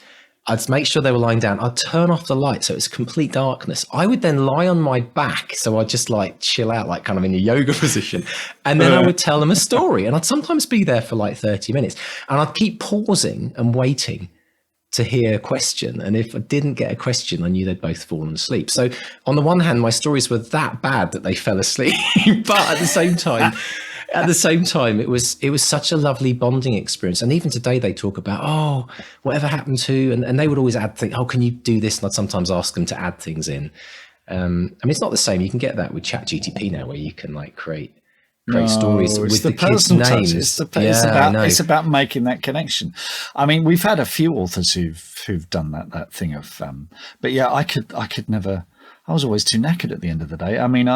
I'd make sure they were lying down. I'd turn off the light so it's complete darkness. I would then lie on my back, so I'd just like chill out, like kind of in a yoga position. And then I would tell them a story, and I'd sometimes be there for like 30 minutes. And I'd keep pausing and waiting to hear a question. And if I didn't get a question, I knew they'd both fallen asleep. So on the one hand, my stories were that bad that they fell asleep. But at the same time, it was such a lovely bonding experience. And even today they talk about, oh, whatever happened to, and they would always add things, oh, can you do this? And I'd sometimes ask them to add things in. I mean, it's not the same. You can get that with ChatGPT now, where you can like create stories with the kids' names. It's about making that connection. I mean, we've had a few authors who've done that thing of, but yeah, I could never. I was always too knackered at the end of the day. I mean,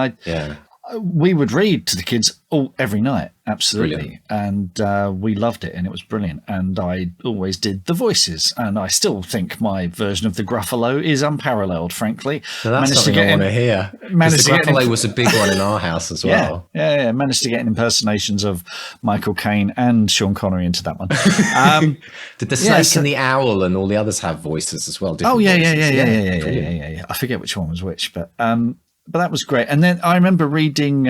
we would read to the kids every night, absolutely. Brilliant. And we loved it, and it was brilliant. And I always did the voices, and I still think my version of the Gruffalo is unparalleled, frankly. So that's something I want to hear. The Gruffalo was a big one in our house as well. Yeah. Managed to get impersonations of Michael Caine and Sean Connery into that one. Did the snake and the owl and all the others have voices as well? Yeah. I forget which one was which, but that was great. And then I remember reading,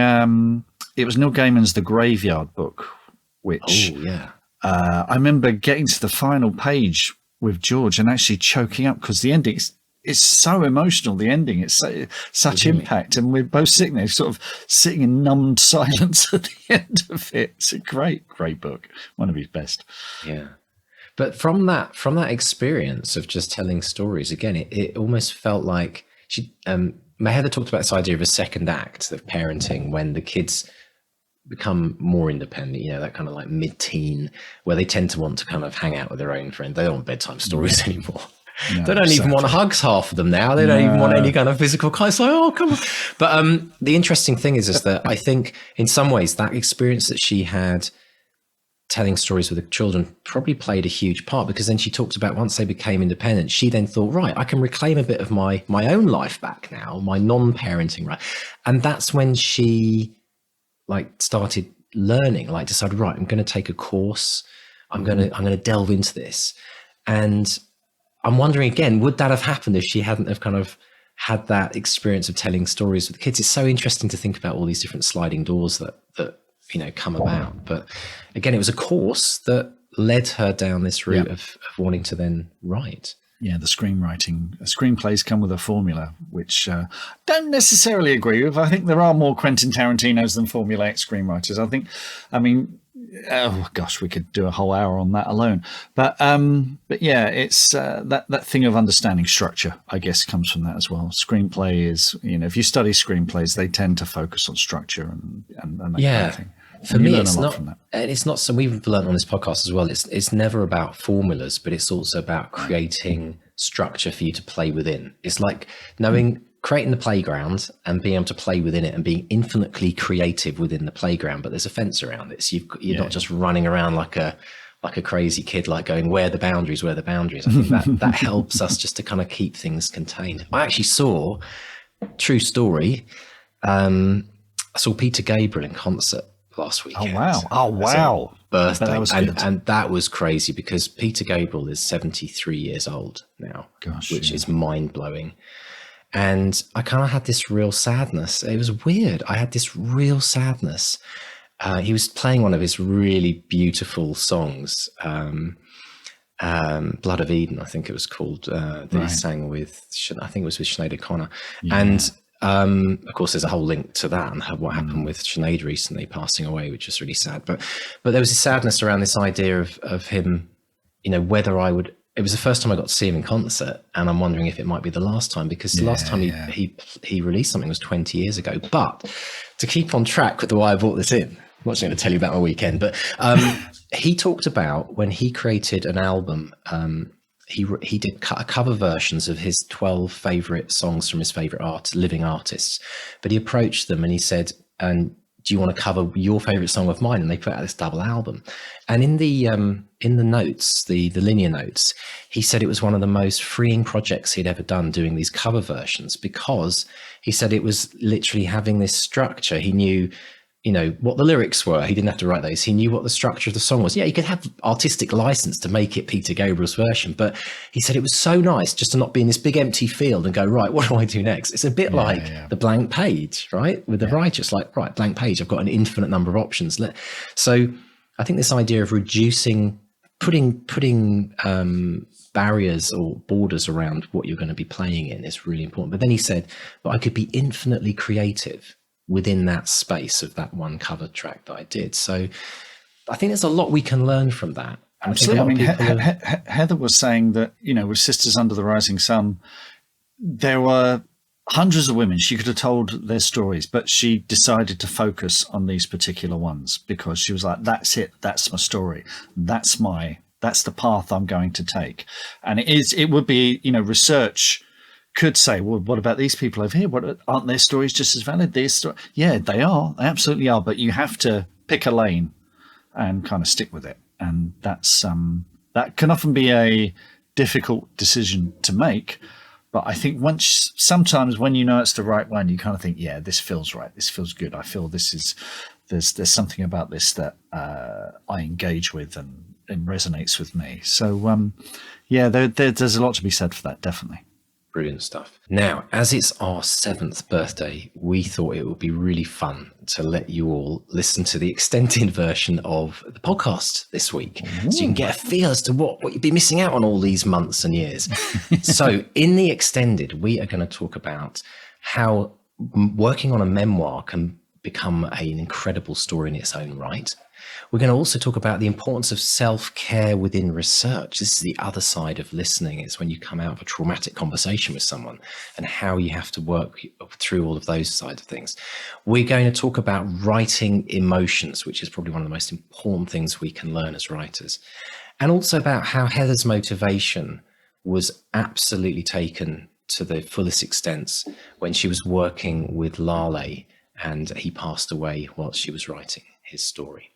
it was Neil Gaiman's The Graveyard book, which I remember getting to the final page with George and actually choking up because the ending is so emotional. The ending, it's such impact. And we're both sitting there sort of sitting in numbed silence at the end of it. It's a great book. One of his best. Yeah. But from that experience of just telling stories, again, it almost felt like Heather talked about this idea of a second act of parenting when the kids become more independent, that kind of like mid-teen, where they tend to want to kind of hang out with their own friends. They don't want bedtime stories anymore. No, they don't even want hugs, half of them now. They don't even want any kind of physical kind. It's like, oh, come on. But the interesting thing is that I think in some ways that experience that she had telling stories with the children probably played a huge part, because then she talked about once they became independent, she then thought, right, I can reclaim a bit of my own life back now, my non-parenting, right? And that's when she started learning, decided, right, I'm going to take a course. I'm going to delve into this. And I'm wondering again, would that have happened if she hadn't have kind of had that experience of telling stories with kids? It's so interesting to think about all these different sliding doors that come about. But again, it was a course that led her down this route of wanting to then write. Yeah, the screenwriting. Screenplays come with a formula, which don't necessarily agree with. I think there are more Quentin Tarantinos than formulaic screenwriters. Oh gosh, we could do a whole hour on that alone. But yeah, it's that thing of understanding structure, I guess, comes from that as well. Screenplay is, if you study screenplays, they tend to focus on structure and that kind of thing. For me, it's not. So we've learned on this podcast as well. It's never about formulas, but it's also about creating structure for you to play within. It's like creating the playground and being able to play within it and being infinitely creative within the playground. But there's a fence around it, so you're not just running around like a crazy kid, going, where are the boundaries? Where are the boundaries? I think that helps us just to kind of keep things contained. I actually saw, true story, I saw Peter Gabriel in concert last weekend. Oh wow! Birthday, and that was crazy because Peter Gabriel is 73 years old now, which is mind blowing. And I kind of had this real sadness. It was weird. I had this real sadness. He was playing one of his really beautiful songs, Blood of Eden, I think it was called, that he sang with, I think it was with Sinead O'Connor. Yeah. And of course, there's a whole link to that and what happened with Sinead recently passing away, which is really sad. But there was a sadness around this idea of him, whether I would. It was the first time I got to see him in concert, and I'm wondering if it might be the last time, because the last time he released something was 20 years ago. But to keep on track with the why I brought this in, I'm not just going to tell you about my weekend, but he talked about when he created an album, he did cover versions of his 12 favorite songs from his favorite living artists, but he approached them and he said, and do you want to cover your favorite song of mine? And they put out this double album. And in the notes, the linear notes, he said it was one of the most freeing projects he'd ever done, doing these cover versions, because he said it was literally having this structure. He knew, what the lyrics were. He didn't have to write those. He knew what the structure of the song was. Yeah, he could have artistic license to make it Peter Gabriel's version, but he said it was so nice just to not be in this big empty field and go, right, what do I do next? It's a bit the blank page, right? With the writer, it's like, right, blank page. I've got an infinite number of options. So I think this idea of reducing, putting barriers or borders around what you're going to be playing in is really important. But then he said, but I could be infinitely creative within that space of that one cover track that I did. So I think there's a lot we can learn from that. Absolutely. Heather was saying that, with Sisters Under the Rising Sun, there were hundreds of women. She could have told their stories, but she decided to focus on these particular ones because she was like, that's it. That's my story. That's the path I'm going to take. And it would be, research could say, well, what about these people over here? Aren't their stories just as valid? Yeah, they are. They absolutely are. But you have to pick a lane and kind of stick with it. And that's that can often be a difficult decision to make. But I think sometimes when you know it's the right one, you kind of think, yeah, this feels right. This feels good. I feel there's something about this that I engage with and resonates with me. So, there's a lot to be said for that, definitely. Brilliant stuff. Now, as it's our 7th birthday, we thought it would be really fun to let you all listen to the extended version of the podcast this week. Ooh. So you can get a feel as to what you've been missing out on all these months and years. So in the extended, we are going to talk about how working on a memoir can become an incredible story in its own right. We're going to also talk about the importance of self-care within research. This is the other side of listening. It's when you come out of a traumatic conversation with someone and how you have to work through all of those sides of things. We're going to talk about writing emotions, which is probably one of the most important things we can learn as writers. And also about how Heather's motivation was absolutely taken to the fullest extent when she was working with Lale and he passed away while she was writing his story.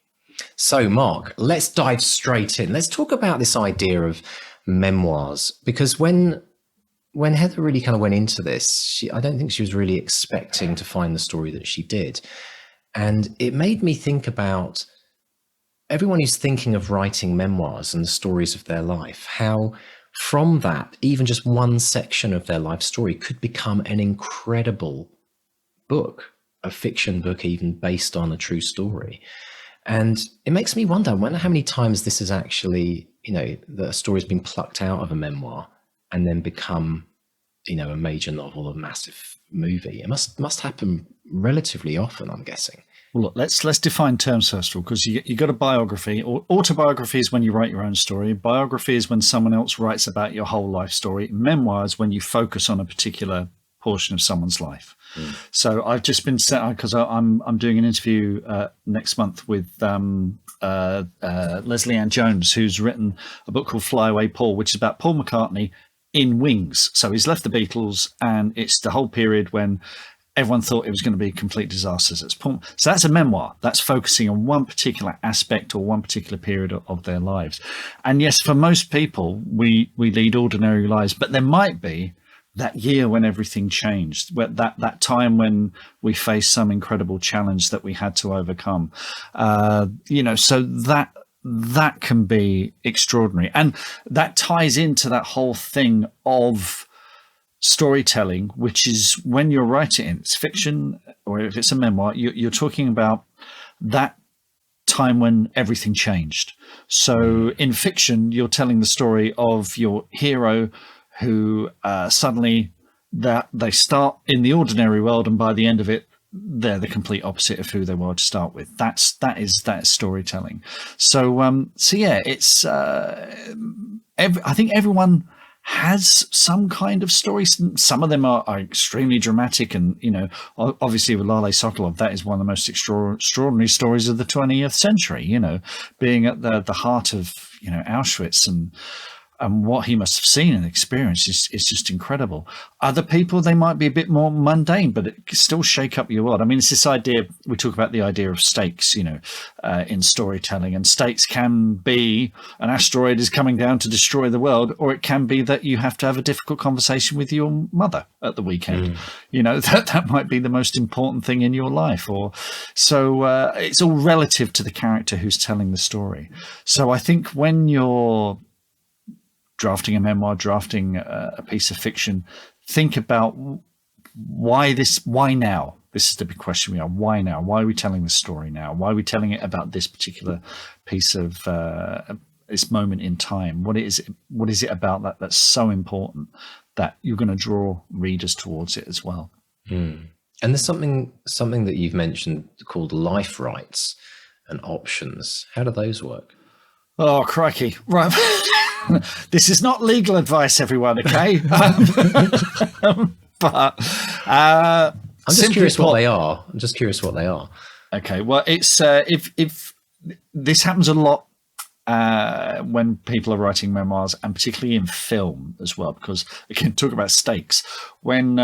So, Mark, let's dive straight in. Let's talk about this idea of memoirs, because when Heather really kind of went into this, I don't think she was really expecting to find the story that she did. And it made me think about everyone who's thinking of writing memoirs and the stories of their life, how from that, even just one section of their life story could become an incredible book, a fiction book, even based on a true story. And it makes me wonder, how many times this is actually, the story's been plucked out of a memoir and then become, a major novel, a massive movie. It must happen relatively often, I'm guessing. Well, look, let's define terms first of all, because you got a biography. Autobiography is when you write your own story. Biography is when someone else writes about your whole life story. Memoir is when you focus on a particular portion of someone's life. So I've just been set, because I'm doing an interview next month with Leslie Ann Jones, who's written a book called Fly Away Paul, which is about Paul McCartney in Wings. So he's left the Beatles, and it's the whole period when everyone thought it was going to be a complete disaster. So that's a memoir. That's focusing on one particular aspect or one particular period of their lives. And yes, for most people, we lead ordinary lives, but there might be that year when everything changed, that time when we faced some incredible challenge that we had to overcome. So that can be extraordinary. And that ties into that whole thing of storytelling, which is when you're writing, it's fiction or if it's a memoir, you're talking about that time when everything changed. So in fiction, you're telling the story of your hero who suddenly that they start in the ordinary world, and by the end of it, they're the complete opposite of who they were to start with. That is storytelling. So yeah, it's I think everyone has some kind of story. Some of them are extremely dramatic, and obviously with Lale Sokolov, that is one of the most extraordinary stories of the 20th century. Being at the heart of Auschwitz and what he must have seen and experienced is just incredible. Other people, they might be a bit more mundane, but it can still shake up your world. I mean, it's this idea, we talk about the idea of stakes, in storytelling, and stakes can be an asteroid is coming down to destroy the world, or it can be that you have to have a difficult conversation with your mother at the weekend. That might be the most important thing in your life. So it's all relative to the character who's telling the story. So I think when you're drafting a memoir, drafting a piece of fiction, think about why now? This is the big question we are. Why now? Why are we telling the story now? Why are we telling it about this particular piece of this moment in time? What is it about that that's so important that you're going to draw readers towards it as well? And there's something that you've mentioned called life rights and options. How do those work? Oh, crikey. Right. This is not legal advice, everyone, okay? But I'm just curious what they are. Okay, well, it's if this happens a lot when people are writing memoirs, and particularly in film as well, because again, talk about stakes. When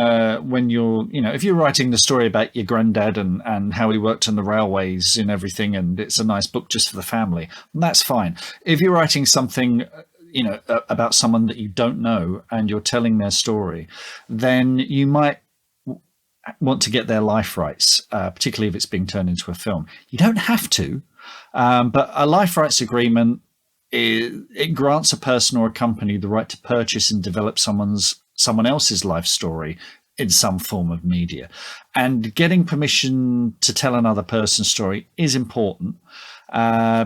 you're, if you're writing the story about your granddad and how he worked on the railways and everything, and it's a nice book just for the family, that's fine. If you're writing something, about someone that you don't know and you're telling their story, then you might want to get their life rights, particularly if it's being turned into a film. You don't have to. But a life rights agreement, it grants a person or a company the right to purchase and develop someone else's life story in some form of media. And getting permission to tell another person's story is important,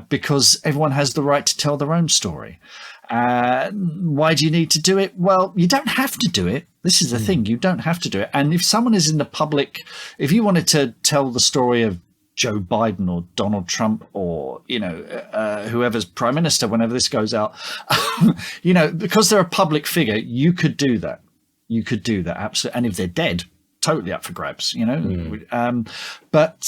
because everyone has the right to tell their own story. Why do you need to do it? Well, you don't have to do it. This is the thing. You don't have to do it. And if someone is in the public, if you wanted to tell the story of Joe Biden or Donald Trump or, whoever's prime minister, whenever this goes out, because they're a public figure, you could do that. Absolutely. And if they're dead, totally up for grabs, But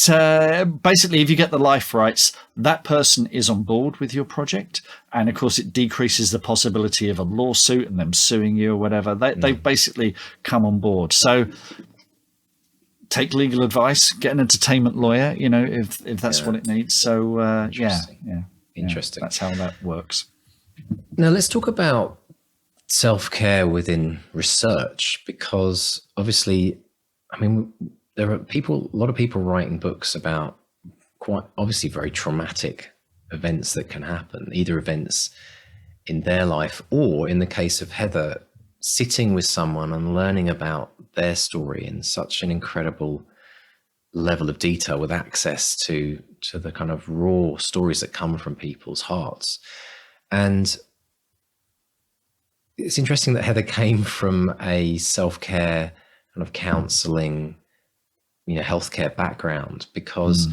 basically, if you get the life rights, that person is on board with your project. And of course, it decreases the possibility of a lawsuit and them suing you or whatever. They basically come on board. So take legal advice, get an entertainment lawyer, if that's what it needs. So, Interesting. That's how that works. Now, let's talk about self-care within research, because obviously, there are a lot of people writing books about quite obviously very traumatic events that can happen, either events in their life or, in the case of Heather, sitting with someone and learning about their story in such an incredible level of detail, with access to the kind of raw stories that come from people's hearts. And it's interesting that Heather came from a self-care kind of counseling, healthcare background, because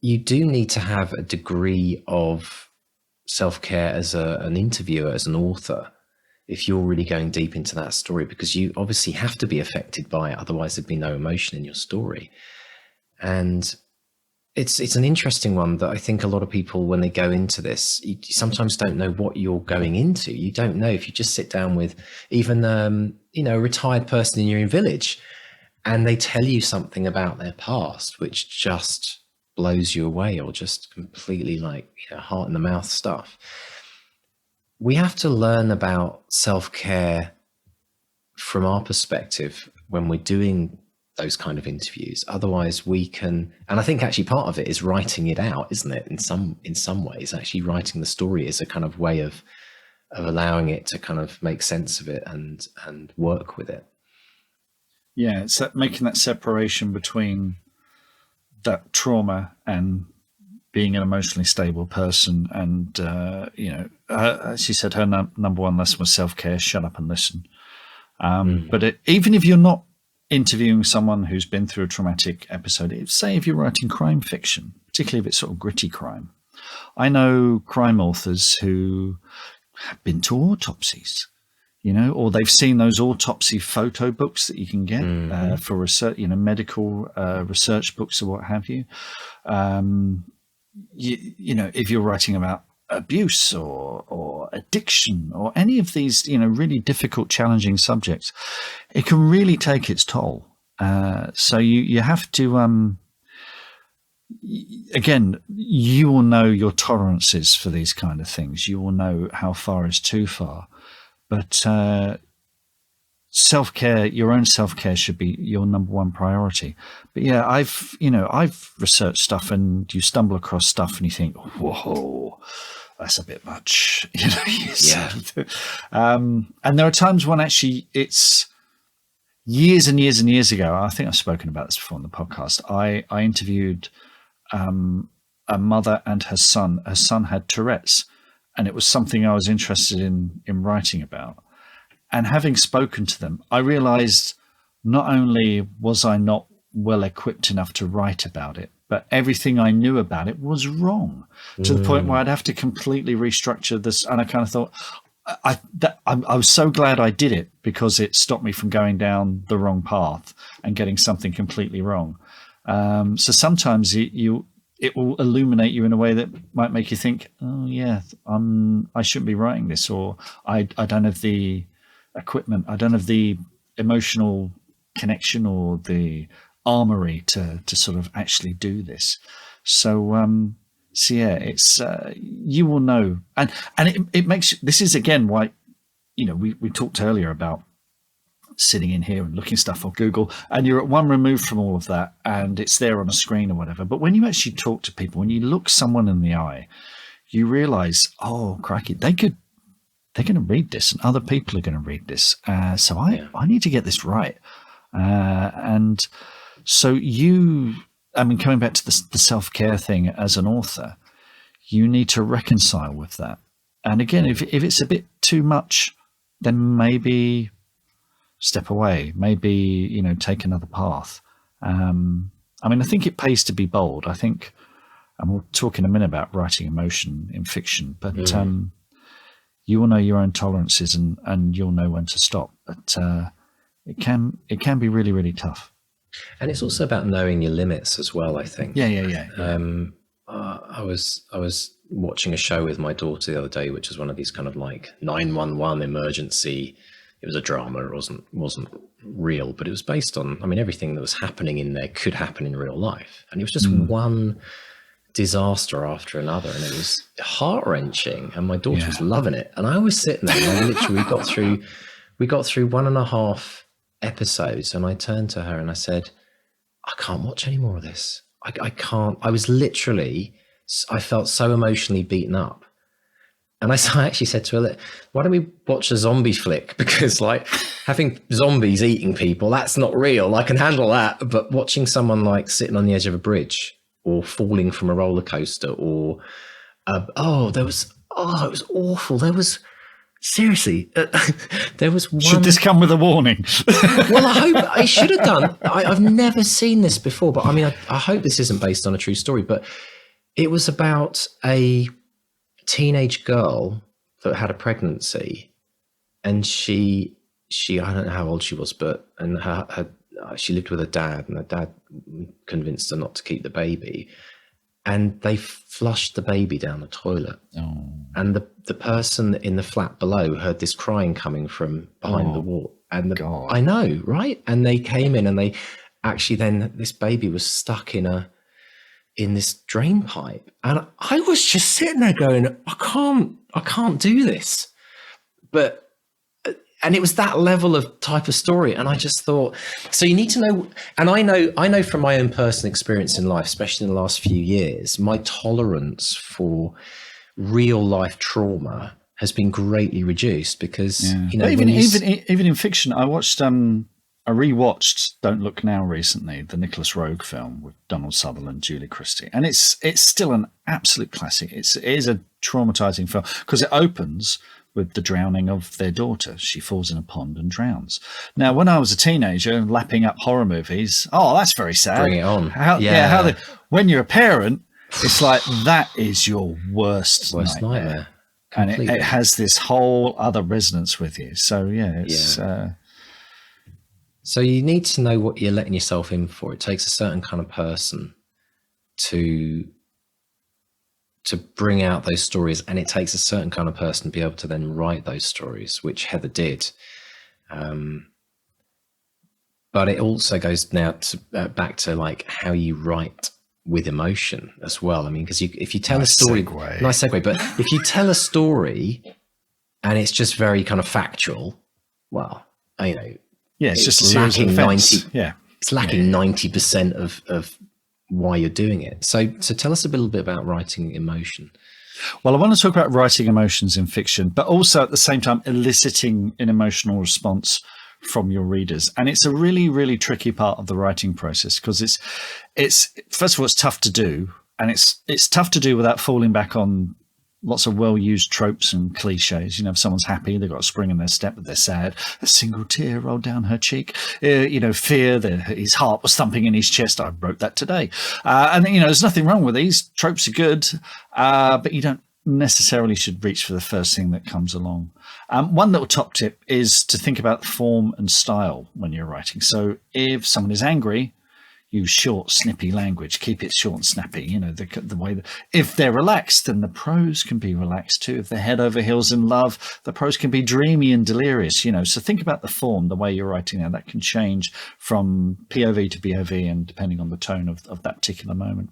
you do need to have a degree of self-care as an interviewer, as an author, if you're really going deep into that story, because you obviously have to be affected by it. Otherwise there'd be no emotion in your story. And it's an interesting one that I think a lot of people, when they go into this, you sometimes don't know what you're going into. You don't know if you just sit down with even, a retired person in your own village, and they tell you something about their past, which just blows you away, or just completely heart in the mouth stuff. We have to learn about self-care from our perspective when we're doing those kind of interviews. Otherwise we can, and I think actually part of it is writing it out, isn't it? In some ways, actually writing the story is a kind of way of allowing it to kind of make sense of it and work with it. Yeah, it's making that separation between that trauma and being an emotionally stable person. And, she said her number one lesson was self-care, shut up and listen. But even if you're not interviewing someone who's been through a traumatic episode, say if you're writing crime fiction, particularly if it's sort of gritty crime. I know crime authors who have been to autopsies, or they've seen those autopsy photo books that you can get for research, medical research books or what have you. If you're writing about abuse or addiction or any of these, really difficult, challenging subjects, it can really take its toll. So you have to, again, you will know your tolerances for these kind of things. You will know how far is too far. But self-care, your own self-care should be your number one priority. But yeah, I've researched stuff, and you stumble across stuff and you think, whoa, that's a bit much. And there are times when actually it's years and years and years ago. I think I've spoken about this before on the podcast. I interviewed a mother and her son. Her son had Tourette's, and it was something I was interested in writing about. And having spoken to them, I realized not only was I not well equipped enough to write about it, but everything I knew about it was wrong, to the point where I'd have to completely restructure this. And I kind of thought, I was so glad I did it, because it stopped me from going down the wrong path and getting something completely wrong. So sometimes it will illuminate you in a way that might make you think, oh yeah, I shouldn't be writing this, or I don't have the equipment, I don't have the emotional connection or the armory to sort of actually do this. So yeah, it's you will know, and it makes, this is again why, you know, we talked earlier about sitting in here and looking stuff on Google, and you're at one remove from all of that, and it's there on a screen or whatever. But when you actually talk to people, when you look someone in the eye, you realize, oh crikey, they're going to read this, and other people are going to read this. So I need to get this right. And so coming back to the self-care thing as an author, you need to reconcile with that. And again, if it's a bit too much, then maybe step away, maybe, you know, take another path. I think it pays to be bold. I think, and we'll talk in a minute about writing emotion in fiction, but you will know your own tolerances, and you'll know when to stop. But it can be really, really tough. And it's also about knowing your limits as well, I think. Yeah. I was watching a show with my daughter the other day, which was one of these kind of like 911 emergency. It was a drama. It wasn't real, but it was based on, everything that was happening in there could happen in real life. And it was just one disaster after another. And it was heart-wrenching. And my daughter was loving it. And I was sitting there, and I literally we got through 1.5 episodes, and I turned to her and I said, I can't watch any more of this. I can't. I felt so emotionally beaten up. And I actually said to her, why don't we watch a zombie flick? Because like having zombies eating people, that's not real. I can handle that. But watching someone like sitting on the edge of a bridge or falling from a roller coaster, or, it was awful. There was, seriously, there was one. Should this come with a warning? Well, I hope I should have done. I've never seen this before, but I hope this isn't based on a true story, but it was about a teenage girl that had a pregnancy, and she I don't know how old she was, but she lived with her dad, and her dad convinced her not to keep the baby, and they flushed the baby down the toilet. And the person in the flat below heard this crying coming from behind the wall, and God. I know, right? And they came in, and they actually, then this baby was stuck in this drain pipe, and I was just sitting there going, I can't do this. But and it was that level of type of story, and I just thought, so you need to know. And I know from my own personal experience in life, especially in the last few years, my tolerance for real life trauma has been greatly reduced, because even in fiction, I rewatched Don't Look Now recently, the Nicholas Roeg film with Donald Sutherland, Julie Christie, and it's still an absolute classic. It is a traumatizing film because it opens with the drowning of their daughter. She falls in a pond and drowns. Now, when I was a teenager lapping up horror movies, that's very sad. Bring it on. When you're a parent, it's like that is your worst nightmare. And it has this whole other resonance with you. So it's. So you need to know what you're letting yourself in for. It takes a certain kind of person to bring out those stories, and it takes a certain kind of person to be able to then write those stories, which Heather did. But it also goes now back to like how you write with emotion as well. Because if you tell a story, nice segue, but if you tell a story and it's just very kind of factual, well, it's just a series of events. It's lacking 90% of why you're doing it. So tell us a little bit about writing emotion. Well, I want to talk about writing emotions in fiction, but also at the same time eliciting an emotional response from your readers. And it's a really, really tricky part of the writing process, because it's first of all, it's tough to do, and it's tough to do without falling back on lots of well-used tropes and cliches. If someone's happy, they've got a spring in their step, but they're sad, a single tear rolled down her cheek. Fear, his heart was thumping in his chest. I wrote that today. And there's nothing wrong with these. Tropes are good, but you don't necessarily should reach for the first thing that comes along. One little top tip is to think about form and style when you're writing. So if someone is angry, use short, snippy language. Keep it short and snappy. You know, the way that if they're relaxed, then the prose can be relaxed too. If they're head over heels in love, the prose can be dreamy and delirious. You know, so think about the form, the way you're writing now. That can change from POV to POV, and depending on the tone of that particular moment.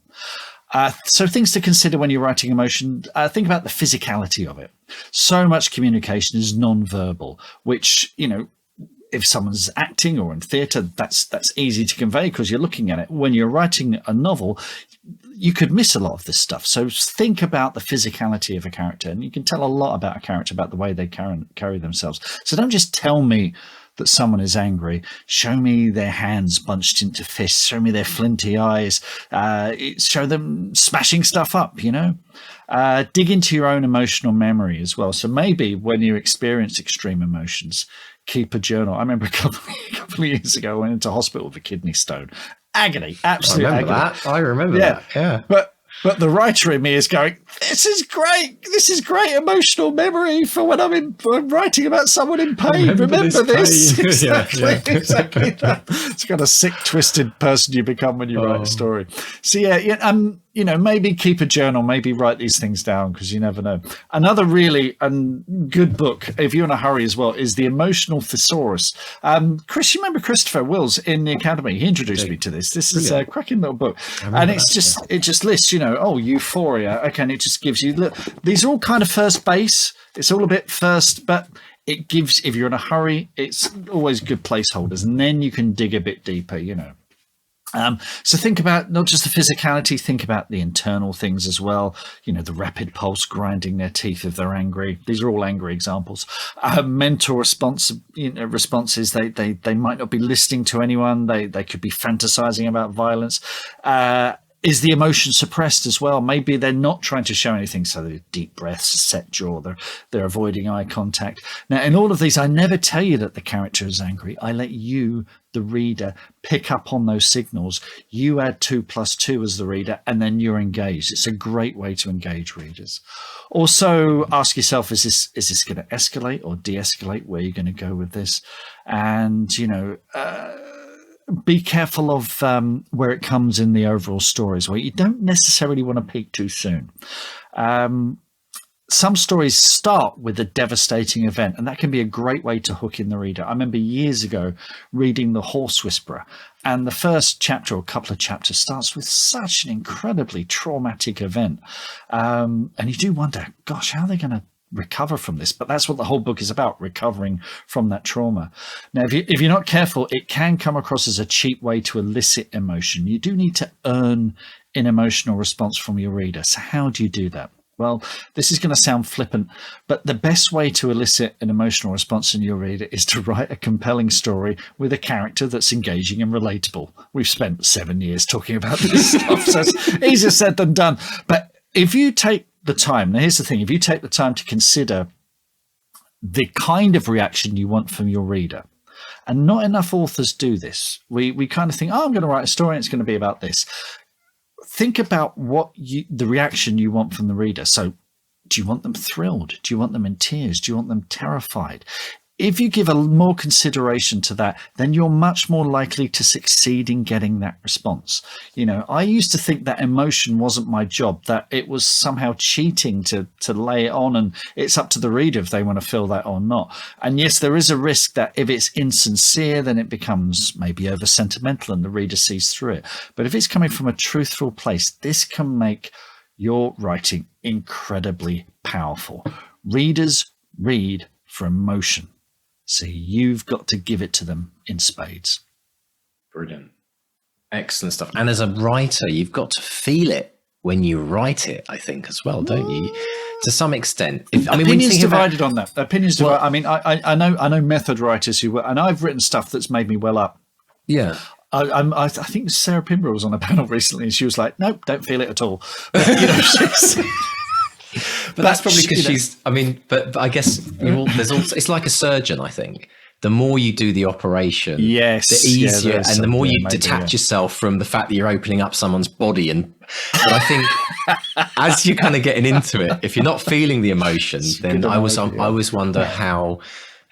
So things to consider when you're writing emotion, think about the physicality of it. So much communication is non-verbal, which, you know, if someone's acting or in theatre, that's easy to convey because you're looking at it. When you're writing a novel, you could miss a lot of this stuff. So think about the physicality of a character, and you can tell a lot about a character about the way they carry themselves. So don't just tell me that someone is angry. Show me their hands bunched into fists. Show me their flinty eyes. Show them smashing stuff up, you know. Dig into your own emotional memory as well. So maybe when you experience extreme emotions, keep a journal. I remember a couple of years ago, I went into hospital with a kidney stone. Agony, absolute agony. I remember that. Yeah. But the writer in me is going, this is great. This is great emotional memory for when I'm writing about someone in pain. Remember this. Pain. Exactly that. It's kind of sick, twisted person you become when you write a story. So you know, maybe keep a journal, maybe write these things down because you never know. Another really good book, if you're in a hurry as well, is The Emotional Thesaurus. Chris, you remember Christopher Wills in the Academy? He introduced me to this. This is a cracking little book. And it's it just lists, you know, euphoria. Okay, and it just gives you, look, these are all kind of first base. It's all a bit first, but it gives, if you're in a hurry, it's always good placeholders. And then you can dig a bit deeper, you know. So think about not just the physicality, think about the internal things as well. You know, the rapid pulse, grinding their teeth if they're angry. These are all angry examples. Mental responses, they might not be listening to anyone. They could be fantasizing about violence. Is the emotion suppressed as well? Maybe they're not trying to show anything, so they're deep breaths, set jaw, they're avoiding eye contact. Now, in all of these, I never tell you that the character is angry. I let you, the reader, pick up on those signals. You add 2 + 2 as the reader, and then you're engaged. It's a great way to engage readers. Also, ask yourself, is this going to escalate or de-escalate? Where are you going to go with this? And, you know, be careful of where it comes in the overall stories, where you don't necessarily want to peak too soon. Some stories start with a devastating event, and that can be a great way to hook in the reader. I remember years ago reading The Horse Whisperer, and the first chapter or couple of chapters starts with such an incredibly traumatic event. And you do wonder, gosh, how are they going to recover from this? But that's what the whole book is about, recovering from that trauma. Now, if you're not careful, it can come across as a cheap way to elicit emotion. You do need to earn an emotional response from your reader. So how do you do that? Well, this is going to sound flippant, but the best way to elicit an emotional response in your reader is to write a compelling story with a character that's engaging and relatable. We've spent 7 years talking about this stuff, so it's easier said than done. But if you take the time, now here's the thing, if you take the time to consider the kind of reaction you want from your reader, and not enough authors do this. We kind of think, I'm going to write a story and it's going to be about this. Think about the reaction you want from the reader. So do you want them thrilled? Do you want them in tears? Do you want them terrified? If you give a more consideration to that, then you're much more likely to succeed in getting that response. You know, I used to think that emotion wasn't my job, that it was somehow cheating to lay it on, and it's up to the reader if they want to feel that or not. And yes, there is a risk that if it's insincere, then it becomes maybe over sentimental and the reader sees through it. But if it's coming from a truthful place, this can make your writing incredibly powerful. Readers read for emotion. So you've got to give it to them in spades. Brilliant. Excellent stuff. And as a writer, you've got to feel it when you write it, I think, as well, don't you? To some extent. Opinions divided on that. Opinions divided. I mean, I know method writers who, and I've written stuff that's made me well up. Yeah. I think Sarah Pinborough was on a panel recently, and she was like, "Nope, don't feel it at all." But, you know, but that's probably because she's, I mean, but I guess there's also, it's like a surgeon, I think. The more you do the operation, the easier, and the more you detach yourself from the fact that you're opening up someone's body. But I think as you're kind of getting into it, if you're not feeling the emotion, then I always wonder how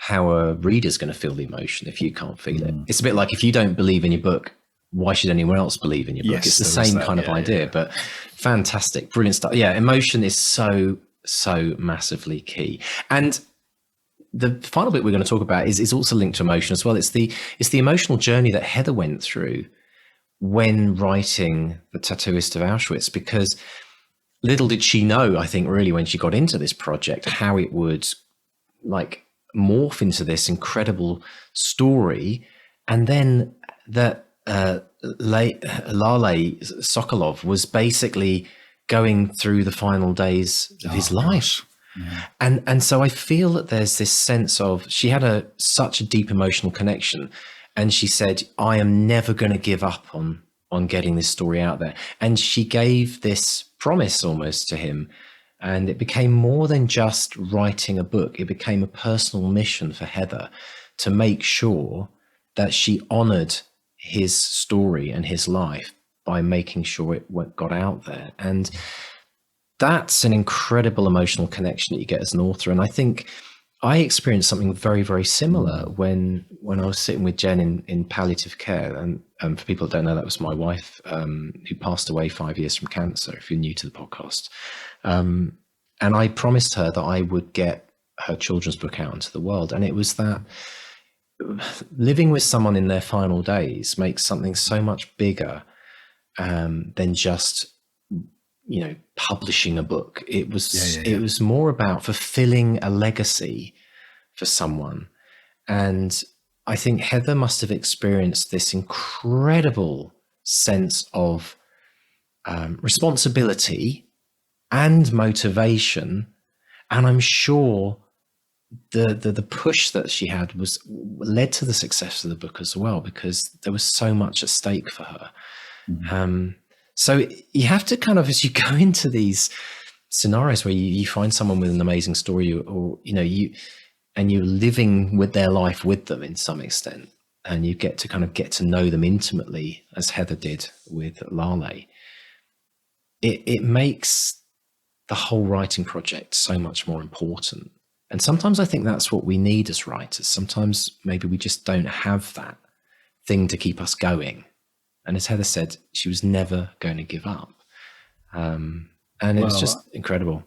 a reader's going to feel the emotion if you can't feel it. It's a bit like if you don't believe in your book, why should anyone else believe in your book? Yes, it's the same kind of idea, but fantastic, brilliant stuff. Yeah, emotion is so massively key. And the final bit we're going to talk about is also linked to emotion as well. It's the emotional journey that Heather went through when writing The Tattooist of Auschwitz, because little did she know, I think, really, when she got into this project, how it would like morph into this incredible story. And then that Lale Sokolov was basically going through the final days of his life. Yeah. And so I feel that there's this sense of, she had such a deep emotional connection, and she said, I am never going to give up on getting this story out there. And she gave this promise almost to him, and it became more than just writing a book. It became a personal mission for Heather to make sure that she honored his story and his life by making sure it got out there. And that's an incredible emotional connection that you get as an author. And I think I experienced something very, very similar when I was sitting with Jen in palliative care. And for people that don't know, that was my wife, who passed away 5 years from cancer, if you're new to the podcast. And I promised her that I would get her children's book out into the world. And it was that living with someone in their final days makes something so much bigger than just, publishing a book. It was it was more about fulfilling a legacy for someone. And I think Heather must have experienced this incredible sense of responsibility and motivation. And I'm sure the push that she had led to the success of the book as well, because there was so much at stake for her. Mm-hmm. So you have to kind of, as you go into these scenarios where you find someone with an amazing story, or you're living with their life with them in some extent, and you get to know them intimately, as Heather did with Lale. It makes the whole writing project so much more important. And sometimes I think that's what we need as writers. Sometimes maybe we just don't have that thing to keep us going. And as Heather said, she was never going to give up. And it's just incredible.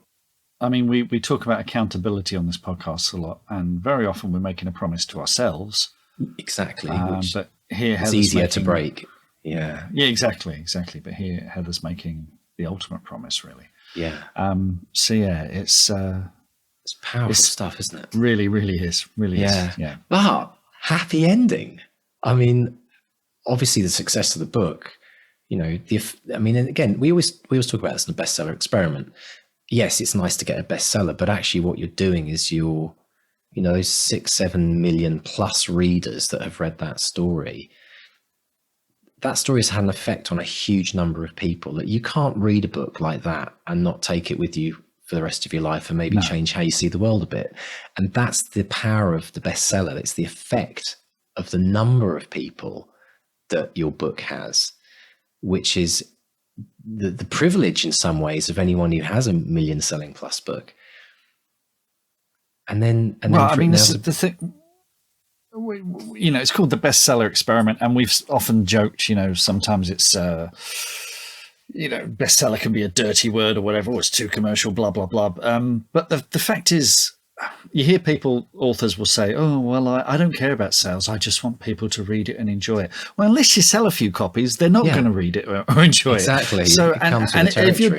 I mean, we talk about accountability on this podcast a lot, and very often we're making a promise to ourselves. Exactly. But here it's easier to break. Yeah. Yeah, exactly. But here Heather's making the ultimate promise, really. Yeah. It's powerful stuff, isn't it? Really, really is. Really is. Yeah. But happy ending. I mean, obviously the success of the book, and again, we always talk about this in the bestseller experiment. Yes, it's nice to get a bestseller, but actually what you're doing is those 6-7 million plus readers that have read that story has had an effect on a huge number of people, that you can't read a book like that and not take it with you for the rest of your life and maybe change how you see the world a bit. And that's the power of the bestseller. It's the effect of the number of people that your book has, which is the privilege in some ways of anyone who has a 1 million selling plus book. This is the thing. It's called the bestseller experiment, and we've often joked, sometimes it's bestseller can be a dirty word or whatever, or it's too commercial, blah blah blah. But the fact is, you hear authors will say, oh, well, I don't care about sales. I just want people to read it and enjoy it. Well, unless you sell a few copies, they're not going to read it or enjoy exactly. it. So, and if you're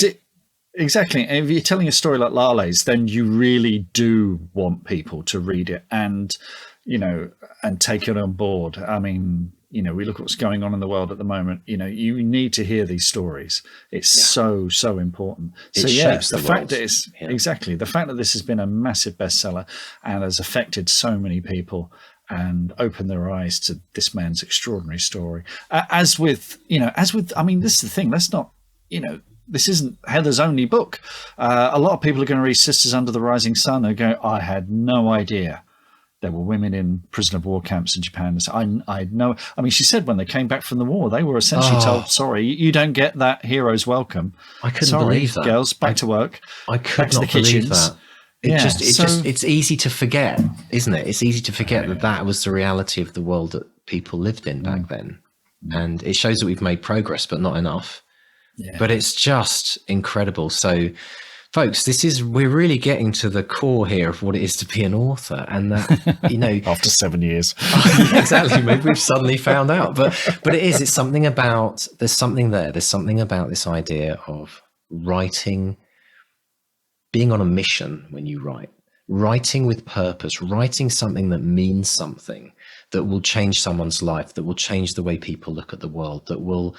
exactly, and if you're telling a story like Lale's, then you really do want people to read it and, and take it on board. I mean, we look at what's going on in the world at the moment. You need to hear these stories. It's so important. It shapes the fact that exactly the fact that this has been a massive bestseller and has affected so many people and opened their eyes to this man's extraordinary story. As with, I mean, this is the thing. Let's not, this isn't Heather's only book. A lot of people are going to read Sisters Under the Rising Sun and go, I had no idea there were women in prisoner of war camps in Japan. I know. I mean, she said when they came back from the war, they were essentially told, sorry, you don't get that hero's welcome. I couldn't believe that. Girls, back to work. I could not believe that. It's easy to forget, isn't it? It's easy to forget that was the reality of the world that people lived in back then. And it shows that we've made progress, but not enough. Yeah. But it's just incredible. So, folks, we're really getting to the core here of what it is to be an author. And that, after 7 years. Exactly. Maybe we've suddenly found out. But it's something about, there's something about this idea of writing, being on a mission when you writing with purpose, writing something that means something, that will change someone's life, that will change the way people look at the world, that will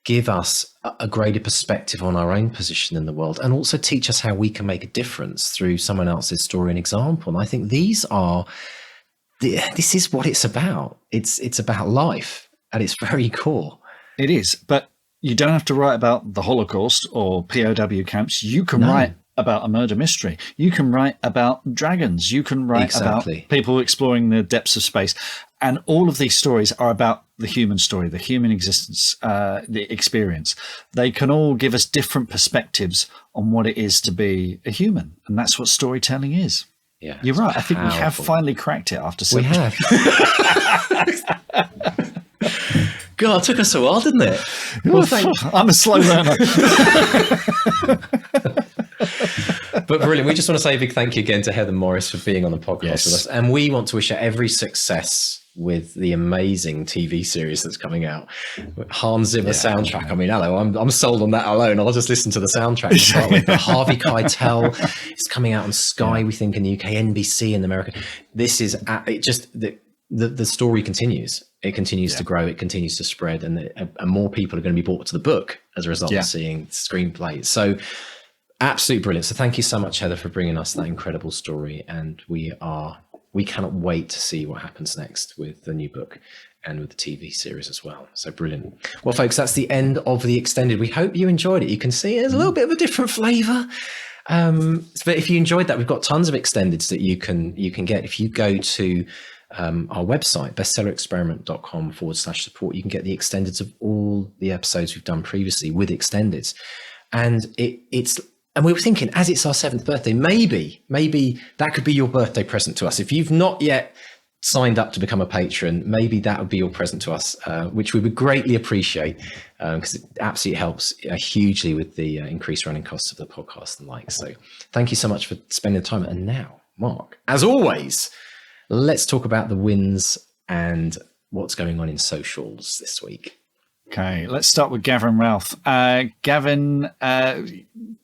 give us a greater perspective on our own position in the world, and also teach us how we can make a difference through someone else's story and example. And I think this is what it's about. It's about life at its very core. It is, but you don't have to write about the Holocaust or POW camps. You can write about a murder mystery. You can write about dragons. You can write about people exploring the depths of space. And all of these stories are about the human story, the human existence, the experience. They can all give us different perspectives on what it is to be a human. And that's what storytelling is. Yeah, you're right. I think we have finally cracked it after 7 years. We have. God, it took us a while, didn't it? Well, I'm a slow learner. But brilliant. We just want to say a big thank you again to Heather Morris for being on the podcast with us. And we want to wish her every success with the amazing TV series that's coming out. Hans Zimmer soundtrack. I mean, hello, I'm sold on that alone. I'll just listen to the soundtrack to start with. But Harvey Keitel is coming out on Sky, we think, in the UK, NBC in America. This is just the story continues. It continues to grow. It continues to spread, and more people are going to be brought to the book as a result of seeing screenplays. So absolutely brilliant. So thank you so much, Heather, for bringing us that incredible story. And we cannot wait to see what happens next with the new book and with the TV series as well. So brilliant. Well, folks, that's the end of the extended. We hope you enjoyed it. You can see there's a little bit of a different flavor. But if you enjoyed that, we've got tons of extendeds that you can get. If you go to our website, bestsellerexperiment.com/support, you can get the extendeds of all the episodes we've done previously with extendeds. And and we were thinking, as it's our 7th birthday, maybe that could be your birthday present to us. If you've not yet signed up to become a patron, maybe that would be your present to us, which we would greatly appreciate, because it absolutely helps hugely with the increased running costs of the podcast and like. So thank you so much for spending the time. And now, Mark, as always, let's talk about the wins and what's going on in socials this week. Okay, let's start with Gavin Ralph. Gavin,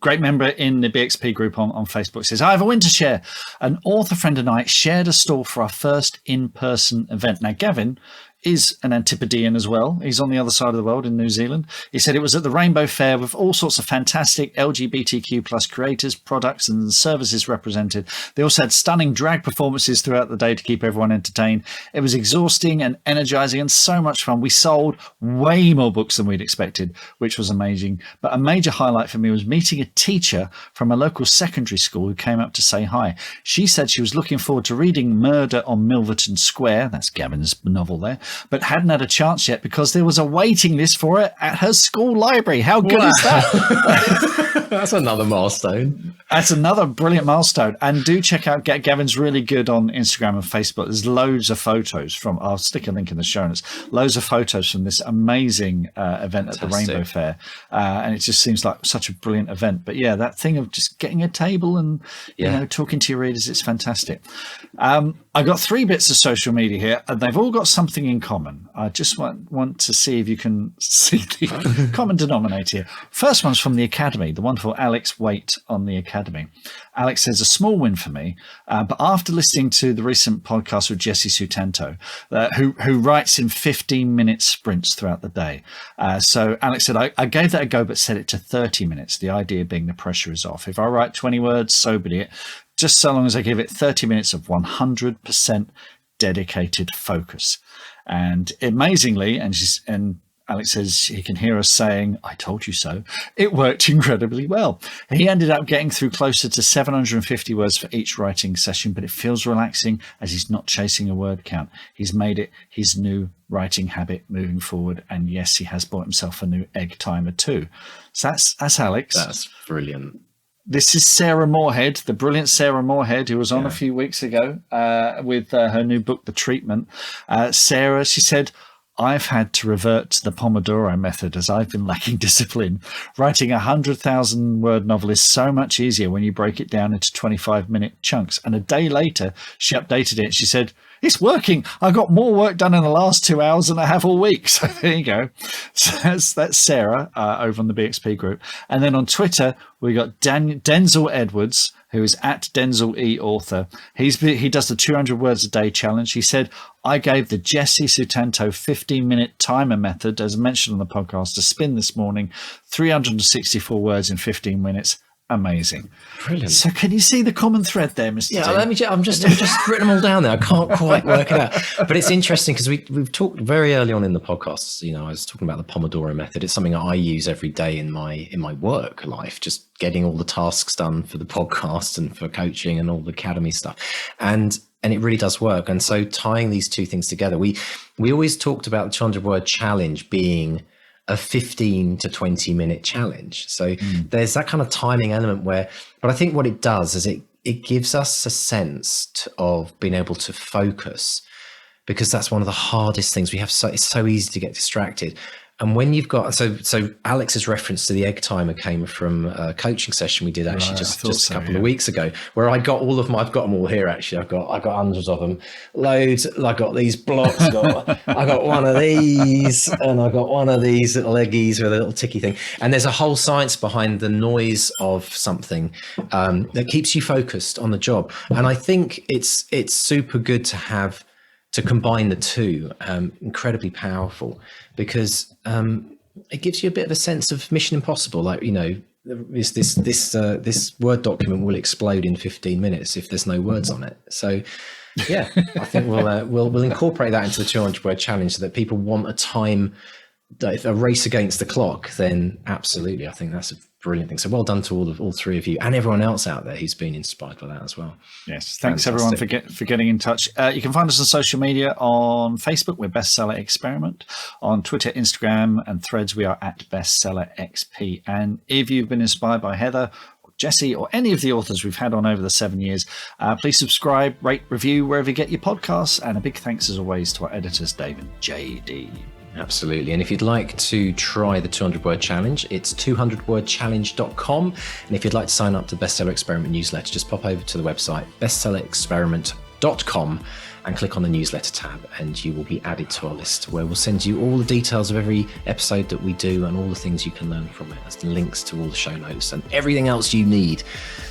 great member in the BXP group on Facebook, says, I have a win to share. An author friend and I shared a stall for our first in-person event. Now, Gavin is an Antipodean as well. He's on the other side of the world in New Zealand. He said it was at the Rainbow Fair with all sorts of fantastic LGBTQ plus creators, products and services represented. They also had stunning drag performances throughout the day to keep everyone entertained. It was exhausting and energizing and so much fun. We sold way more books than we'd expected, which was amazing. But a major highlight for me was meeting a teacher from a local secondary school who came up to say hi. She said she was looking forward to reading Murder on Milverton Square, that's Gavin's novel there, but hadn't had a chance yet because there was a waiting list for it at her school library. How good is that? That's another milestone. That's another brilliant milestone. And do check out Gavin's really good on Instagram and Facebook. There's loads of photos from, I'll stick a link in the show notes, loads of photos from this amazing event at the Rainbow Fair. And it just seems like such a brilliant event. But yeah, that thing of just getting a table and, you know, talking to your readers, it's fantastic. I've got 3 bits of social media here, and they've all got something in common. I just want to see if you can see the common denominator here. First one's from the Academy, the wonderful Alex Waite on the Academy. Alex says, a small win for me, but after listening to the recent podcast with Jesse Sutanto, who writes in 15-minute sprints throughout the day. So Alex said, I gave that a go, but set it to 30 minutes, the idea being the pressure is off. If I write 20 words, so be it. Just so long as I give it 30 minutes of 100% dedicated focus. And amazingly, and Alex says he can hear us saying, I told you so. It worked incredibly well. He ended up getting through closer to 750 words for each writing session, but it feels relaxing as he's not chasing a word count. He's made it his new writing habit moving forward. And yes, he has bought himself a new egg timer too. So that's Alex. That's brilliant. This is Sarah Moorhead, the brilliant Sarah Moorhead, who was on a few weeks ago with her new book, The Treatment. Sarah, she said, I've had to revert to the Pomodoro method as I've been lacking discipline. Writing 100,000-word novel is so much easier when you break it down into 25-minute chunks. And a day later, she updated it. She said, it's working. I got more work done in the last 2 hours than I have all week. So there you go. So that's Sarah over on the BXP group. And then on Twitter, we got Denzel Edwards, who is at Denzel E Author. He does the 200 words a day challenge. He said, I gave the Jesse Sutanto 15-minute timer method, as mentioned on the podcast, a spin this morning. 364 words in 15 minutes. Amazing. Brilliant. So can you see the common thread there, Mr. Yeah, D? I'm just written them all down there. I can't quite work it out. But it's interesting because we've talked very early on in the podcast. I was talking about the Pomodoro method. It's something that I use every day in my work life, just getting all the tasks done for the podcast and for coaching and all the academy stuff. And it really does work. And so tying these two things together, we always talked about the 200-word challenge being a 15 to 20 minute challenge. So there's that kind of timing element but I think what it does is it gives us a sense of being able to focus, because that's one of the hardest things we have. It's so easy to get distracted. And when you've got, so Alex's reference to the egg timer came from a coaching session we did actually just a couple of weeks ago, where I've got them all here. Actually, I've got hundreds of them, loads. I got these blocks. I got one of these, and I got one of these little eggies with a little ticky thing. And there's a whole science behind the noise of something that keeps you focused on the job. And I think it's super good to combine the two. Incredibly powerful, because it gives you a bit of a sense of Mission Impossible. Like, this Word document will explode in 15 minutes if there's no words on it. So yeah, I think we'll incorporate that into the 200-word challenge, so that people want a race against the clock. Then absolutely, I think that's a brilliant thing. So well done to all three of you and everyone else out there who's been inspired by that as well. Yes, thanks everyone for getting in touch. You can find us on social media. On Facebook, we're Bestseller Experiment. On Twitter, Instagram, and Threads, we are at Bestseller XP. And if you've been inspired by Heather, Jesse, or any of the authors we've had on over the 7 years, please subscribe, rate, review wherever you get your podcasts. And a big thanks as always to our editors, Dave and JD. Absolutely. And if you'd like to try the 200-word challenge, it's 200wordchallenge.com. And if you'd like to sign up to the Bestseller Experiment newsletter, just pop over to the website, bestsellerexperiment.com, and click on the newsletter tab, and you will be added to our list, where we'll send you all the details of every episode that we do and all the things you can learn from it, as the links to all the show notes and everything else you need.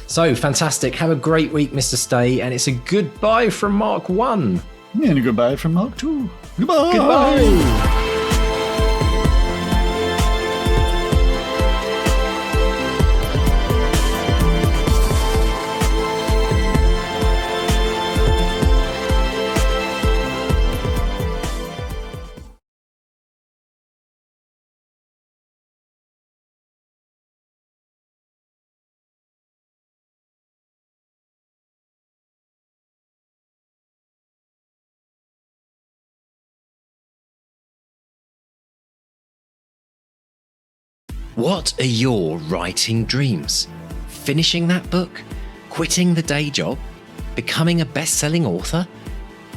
So fantastic. Have a great week, Mr. Stay. And it's a goodbye from Mark 1. And a goodbye from Mark 2. Goodbye. Goodbye. What are your writing dreams? Finishing that book? Quitting the day job? Becoming a best-selling author?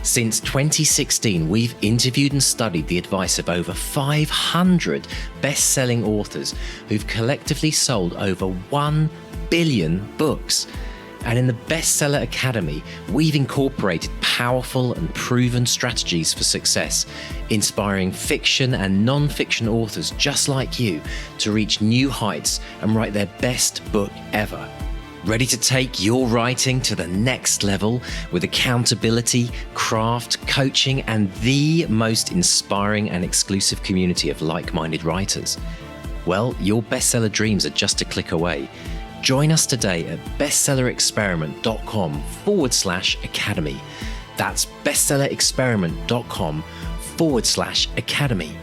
Since 2016, we've interviewed and studied the advice of over 500 best-selling authors who've collectively sold over 1 billion books. And in the Bestseller Academy, we've incorporated powerful and proven strategies for success, inspiring fiction and non-fiction authors just like you to reach new heights and write their best book ever. Ready to take your writing to the next level with accountability, craft, coaching, and the most inspiring and exclusive community of like-minded writers? Well, your bestseller dreams are just a click away. Join us today at bestsellerexperiment.com/academy. That's bestsellerexperiment.com/academy.